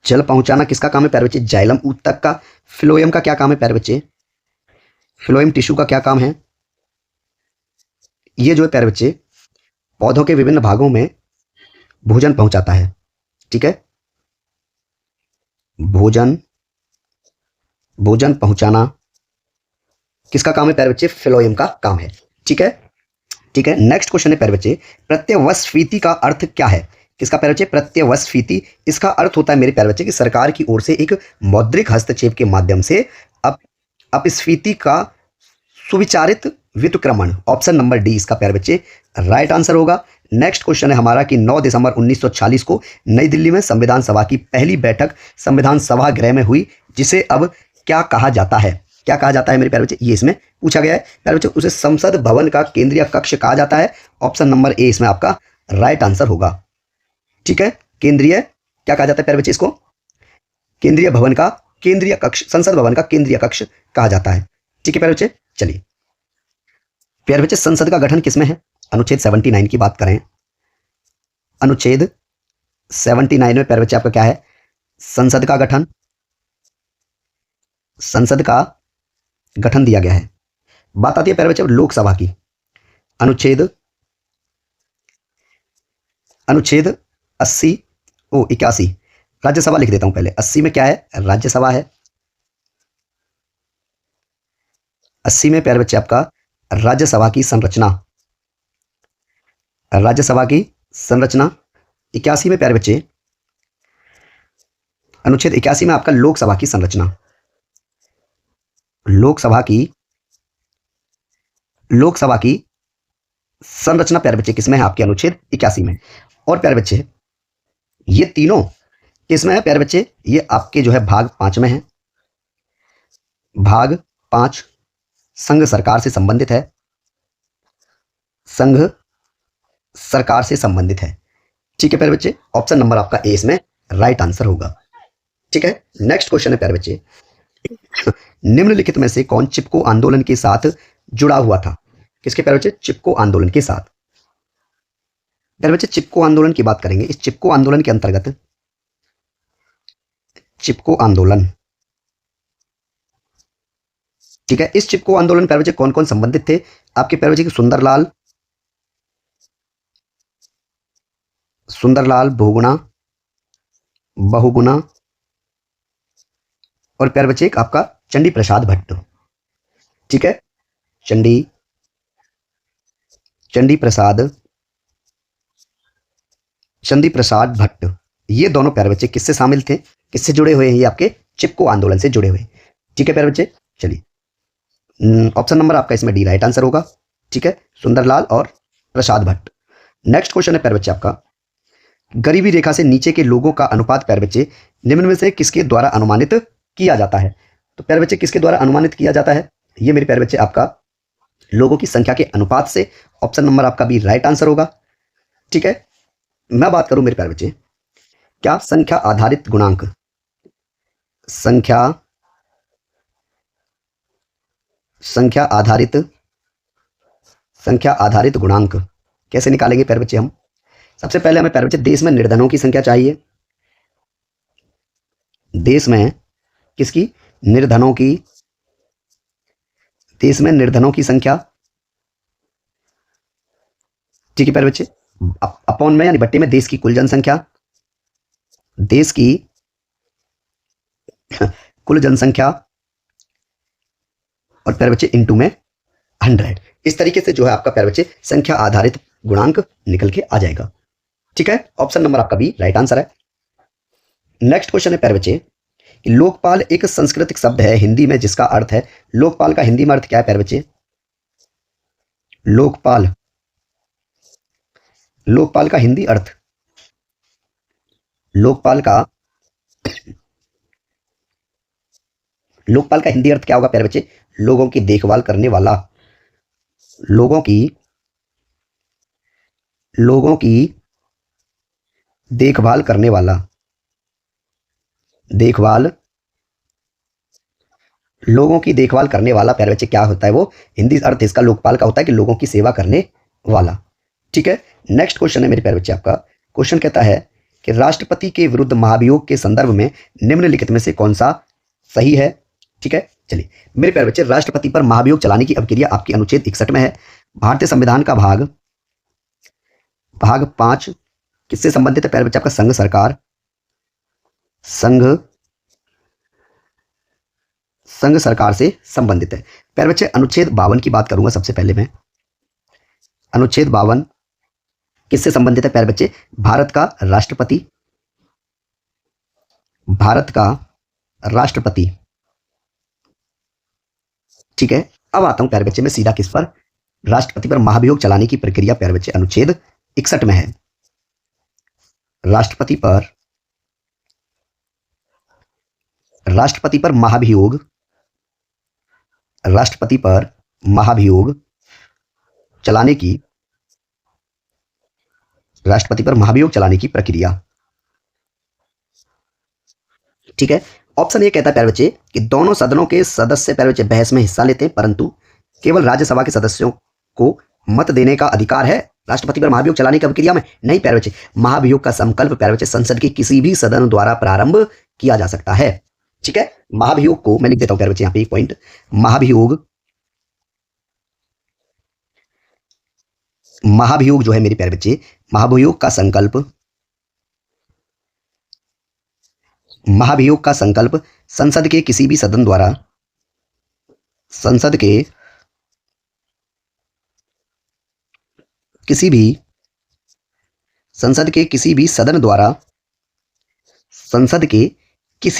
Speaker 1: जल पहुंचाना किसका काम है प्यारे बच्चे, जाइलम ऊतक का। फ्लोएम का क्या काम है प्यारे बच्चे, फ्लोएम टिश्यू का क्या काम है, ये जो है प्यारे बच्चे पौधों के विभिन्न भागों में भोजन पहुंचाता है, ठीक है, भोजन पहुंचाना किसका काम है प्यारे बच्चे, फ्लोएम का काम है, ठीक है, ठीक है। नेक्स्ट क्वेश्चन है प्यारे बच्चे, प्रत्यवस्फीति का अर्थ क्या है, किसका प्यारे बच्चे, प्रत्यवस्फीति। इसका अर्थ होता है मेरे प्यारे बच्चे कि सरकार की ओर से एक मौद्रिक हस्तक्षेप के माध्यम से अपस्फीति का सुविचारित व्युत्क्रमण, ऑप्शन नंबर डी इसका प्यारे बच्चे राइट आंसर होगा। नेक्स्ट क्वेश्चन है हमारा कि 9 दिसंबर 1940 को नई दिल्ली में संविधान सभा की पहली बैठक संविधान सभागृह में हुई, जिसे अब क्या कहा जाता है, क्या कहा जाता है मेरे प्यारे बच्चे, ये इसमें पूछा गया है प्यारे बच्चे। उसे संसद भवन का केंद्रीय कक्ष कहा जाता है, ऑप्शन नंबर ए इसमें आपका राइट आंसर होगा, ठीक है। केंद्रीय क्या कहा जाता है प्यारे बच्चे, इसको केंद्रीय भवन का केंद्रीय कक्ष, संसद भवन का केंद्रीय कक्ष कहा जाता है, ठीक है प्यारे बच्चे। चलिए प्यारे बच्चे संसद का गठन किसमें है, अनुच्छेद 79 की बात करें, अनुच्छेद 79 में प्यारे बच्चे आपका क्या है, संसद का गठन, संसद का गठन दिया गया है। बात आती है प्यारे बच्चे लोकसभा की, अनुच्छेद 81 राज्यसभा लिख देता हूं पहले। 80 में क्या है, राज्यसभा है। 80 में प्यारे बच्चे आपका राज्यसभा की संरचना, राज्यसभा की संरचना। 81 में प्यारे बच्चे अनुच्छेद 81 में आपका लोकसभा की संरचना, लोकसभा की संरचना प्यारे बच्चे किसमें है, आपके अनुच्छेद 81 में। और प्यारे बच्चे ये तीनों किसमें है प्यारे बच्चे, ये आपके जो है भाग 5 में है। भाग 5 संघ सरकार से संबंधित है, संघ सरकार से संबंधित है, ठीक है प्यारे बच्चे। ऑप्शन नंबर आपका ए इसमें राइट आंसर होगा, ठीक है। नेक्स्ट क्वेश्चन है प्यारे बच्चे, निम्नलिखित में से कौन चिपको आंदोलन के साथ जुड़ा हुआ था, किसके प्यारे बच्चे, चिपको आंदोलन के साथ। प्यारे बच्चे चिपको आंदोलन की बात करेंगे। इस चिपको आंदोलन के अंतर्गत, चिपको आंदोलन, ठीक है, इस चिपको आंदोलन प्यारे बच्चे कौन कौन संबंधित थे, आपके प्यारे बच्चे सुंदरलाल सुंदरलाल बहुगुणा, बहुगुणा, और प्यारे बच्चे एक आपका चंडी प्रसाद भट्ट। ठीक है, चंडी चंडी प्रसाद चंदी प्रसाद भट्ट, ये दोनों प्यारे बच्चे किससे शामिल थे, किससे जुड़े हुए हैं, ये आपके चिपको आंदोलन से जुड़े हुए। ठीक है प्यारे बच्चे, चलिए ऑप्शन नंबर आपका इसमें डी राइट आंसर होगा। ठीक है, सुंदरलाल और प्रसाद भट्ट। नेक्स्ट क्वेश्चन है प्यारे बच्चे आपका, गरीबी रेखा से नीचे के लोगों का अनुपात प्यारे बच्चे निम्न में से किसके द्वारा अनुमानित किया जाता है। तो प्यारे बच्चे किसके द्वारा अनुमानित किया जाता है, ये मेरे प्यारे बच्चे आपका लोगों की संख्या के अनुपात से। ऑप्शन नंबर आपका भी राइट आंसर होगा। ठीक है, मैं बात करूं मेरे प्यारे बच्चे, क्या संख्या आधारित गुणांक, संख्या आधारित गुणांक कैसे निकालेंगे प्यारे बच्चे हम। सबसे पहले हमें प्यारे बच्चे देश में निर्धनों की संख्या चाहिए। देश में किसकी, निर्धनों की, देश में निर्धनों की संख्या। ठीक है प्यारे बच्चे, अपॉन में यानी बट्टे में देश की कुल जनसंख्या, देश की कुल जनसंख्या, और प्यारे बच्चे इनटू में 100। इस तरीके से जो है आपका प्यारे बच्चे संख्या आधारित गुणांक निकल के आ जाएगा। ठीक है, ऑप्शन नंबर आपका भी राइट आंसर है। नेक्स्ट क्वेश्चन है प्यारे बच्चे, लोकपाल एक संस्कृत शब्द है हिंदी में जिसका अर्थ है, लोकपाल का हिंदी में अर्थ क्या है प्यारे बच्चे। लोकपाल का हिंदी अर्थ, लोकपाल का हिंदी अर्थ क्या होगा प्यारे बच्चे, लोगों की देखभाल करने वाला, लोगों की देखभाल करने वाला, लोगों की देखभाल करने वाला प्यारे बच्चे क्या होता है, वो हिंदी अर्थ इसका लोकपाल का होता है कि लोगों की सेवा करने वाला। ठीक है, नेक्स्ट क्वेश्चन है मेरे प्यारे बच्चे आपका, क्वेश्चन कहता है कि राष्ट्रपति के विरुद्ध महाभियोग के संदर्भ में निम्नलिखित में से कौन सा सही है। ठीक है, चलिए मेरे प्यारे बच्चे, राष्ट्रपति पर महाभियोग चलाने की अभिक्रिया आपकी अनुच्छेद 61 में है। भारतीय संविधान का भाग 5 किससे संबंधित है प्यारे बच्चे आपका, संघ सरकार से संबंधित है। प्यारे बच्चे अनुच्छेद 52 की बात करूंगा सबसे पहले मैं। अनुच्छेद 52 किससे संबंधित है प्यारे बच्चे, भारत का राष्ट्रपति। ठीक है, अब आता हूं प्यारे बच्चे मैं सीधा किस पर, राष्ट्रपति पर महाभियोग चलाने की प्रक्रिया प्यारे बच्चे अनुच्छेद 61 में है। राष्ट्रपति पर महाभियोग चलाने की प्रक्रिया। ठीक है, ऑप्शन ए कहता है प्यारे बच्चे कि दोनों सदनों के सदस्य प्यारे बच्चे बहस में हिस्सा लेते हैं, परंतु केवल राज्यसभा के सदस्यों को मत देने का अधिकार है राष्ट्रपति पर महाभियोग चलाने की प्रक्रिया में। नहीं प्यारे बच्चे, महाभियोग का संकल्प प्यारे बच्चे संसद के किसी भी सदन द्वारा प्रारंभ किया जा सकता है। ठीक है, महाभियोग को मैं लिख देता हूं प्यारे बच्चे, यहां पे एक पॉइंट, महाभियोग जो है मेरे प्यारे बच्चे, महाभियोग का संकल्प संसद के किसी भी सदन द्वारा संसद के किसी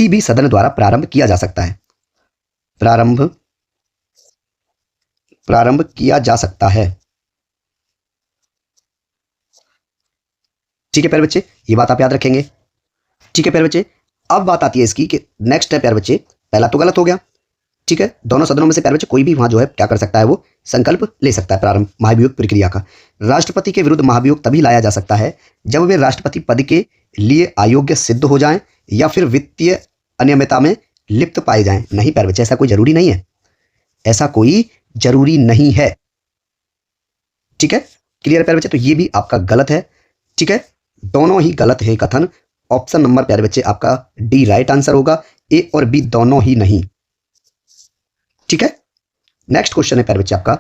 Speaker 1: भी सदन द्वारा प्रारंभ किया जा सकता है, प्रारंभ किया जा सकता है। ठीक है प्यारे बच्चे, ये बात आप याद रखेंगे। ठीक है प्यारे बच्चे, अब बात आती है इसकी कि नेक्स्ट है प्यारे बच्चे, पहला तो गलत हो गया। ठीक है, दोनों सदनों में से प्यारे बच्चे कोई भी वहां जो है क्या कर सकता है, वो संकल्प ले सकता है प्रारंभ महाभियोग प्रक्रिया का। राष्ट्रपति के विरुद्ध महाभियोग तभी लाया जा सकता है जब वे राष्ट्रपति पद के लिए अयोग्य सिद्ध हो जाएं या फिर वित्तीय अनियमितता में लिप्त पाए जाएं। नहीं प्यारे बच्चे, ऐसा कोई जरूरी नहीं है, ऐसा कोई जरूरी नहीं है। ठीक है, क्लियर प्यारे बच्चे, तो ये भी आपका गलत है। ठीक है, दोनों ही गलत है कथन। ऑप्शन नंबर प्यारे बच्चे आपका डी राइट आंसर होगा, ए और बी दोनों ही नहीं। ठीक है, नेक्स्ट क्वेश्चन है प्यारे बच्चे आपका,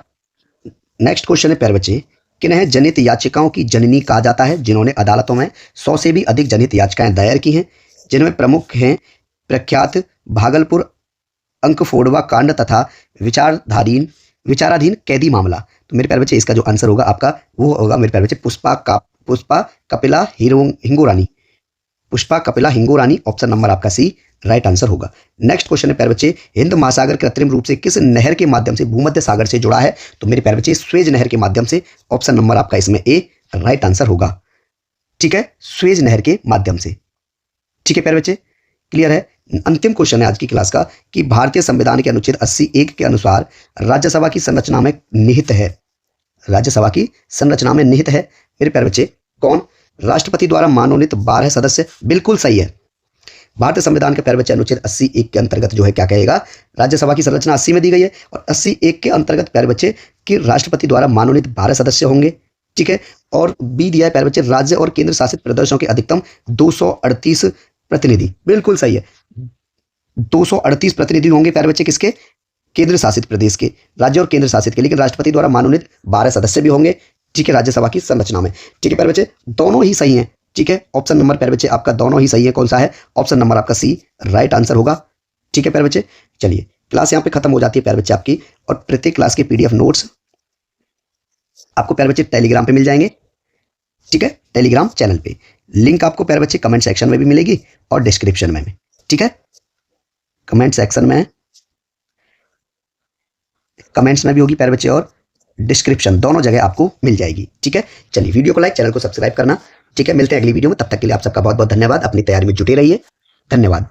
Speaker 1: नेक्स्ट क्वेश्चन है प्यारे बच्चे किन्हें जनहित याचिकाओं की जननी कहा जाता है? जिन्होंने अदालतों में 100 से भी अधिक जनहित याचिकाएं दायर की हैं, जिनमें प्रमुख हैं प्रख्यात भागलपुर अंकफोड़वा कांड तथा विचाराधीन कैदी मामला। तो मेरे प्यारे बच्चे इसका जो आंसर होगा आपका वो होगा मेरे प्यारे बच्चे पुष्पा कपिला हिंगोरानी। पुष्पा कपिला हिंगोरानी, ऑप्शन नंबर आपका सी राइट आंसर होगा। नेक्स्ट क्वेश्चन है प्यारे बच्चे, हिंद महासागर कृत्रिम रूप से किस नहर के माध्यम से भूमध्य सागर से जुड़ा है? तो मेरे प्यारे बच्चे स्वेज नहर के माध्यम से, ऑप्शन नंबर आपका इसमें ए राइट आंसर होगा। ठीक है, स्वेज नहर के माध्यम से। ठीक है प्यारे बच्चे, क्लियर है। अंतिम क्वेश्चन है आज की क्लास का कि भारतीय संविधान के अनुच्छेद 80(1) के अनुसार राज्यसभा की संरचना में निहित है, राज्यसभा की संरचना में निहित है मेरे प्यारे बच्चे कौन? राष्ट्रपति द्वारा मनोनीत 12 सदस्य। बिल्कुल सही है। भारतीय संविधान के प्यारे बच्चे अनुच्छेद 80(1) के अंतर्गत जो है क्या कहेगा, राज्यसभा की संरचना 80 में दी गई है और 80(1) के अंतर्गत प्यारे बच्चे कि राष्ट्रपति द्वारा मनोनीत 12 सदस्य होंगे। ठीक है, और बी दिया है प्यारे बच्चे राज्य और केंद्र शासित प्रदेशों के अधिकतम 238 प्रतिनिधि। बिल्कुल सही है, 238 प्रतिनिधि होंगे प्यारे बच्चे किसके? केंद्र शासित प्रदेश के, राज्य और केंद्र शासित के, लेकिन राष्ट्रपति द्वारा मनोनीत 12 सदस्य भी होंगे। ठीक है, राज्यसभा की संरचना में। ठीक है प्यारे बच्चे, दोनों ही सही हैं। ठीक है, ऑप्शन नंबर प्यारे बच्चे आपका दोनों ही सही है। कौन सा है? ऑप्शन नंबर आपका सी राइट आंसर होगा। ठीक है प्यारे बच्चे, चलिए क्लास यहाँ पे खत्म हो जाती है प्यारे बच्चे आपकी, और प्रत्येक क्लास के PDF नोट्स आपको प्यारे बच्चे टेलीग्राम पे मिल जाएंगे। ठीक है, टेलीग्राम चैनल पे लिंक आपको प्यारे बच्चे कमेंट सेक्शन में भी मिलेगी और डिस्क्रिप्शन में भी। ठीक है, कमेंट सेक्शन में, कमेंट्स में भी होगी प्यारे बच्चे और डिस्क्रिप्शन, दोनों जगह आपको मिल जाएगी। ठीक है, चलिए वीडियो को लाइक, चैनल को सब्सक्राइब करना। ठीक है, मिलते हैं अगली वीडियो में, तब तक के लिए आप सबका बहुत बहुत धन्यवाद। अपनी तैयारी में जुटे रहिए। धन्यवाद।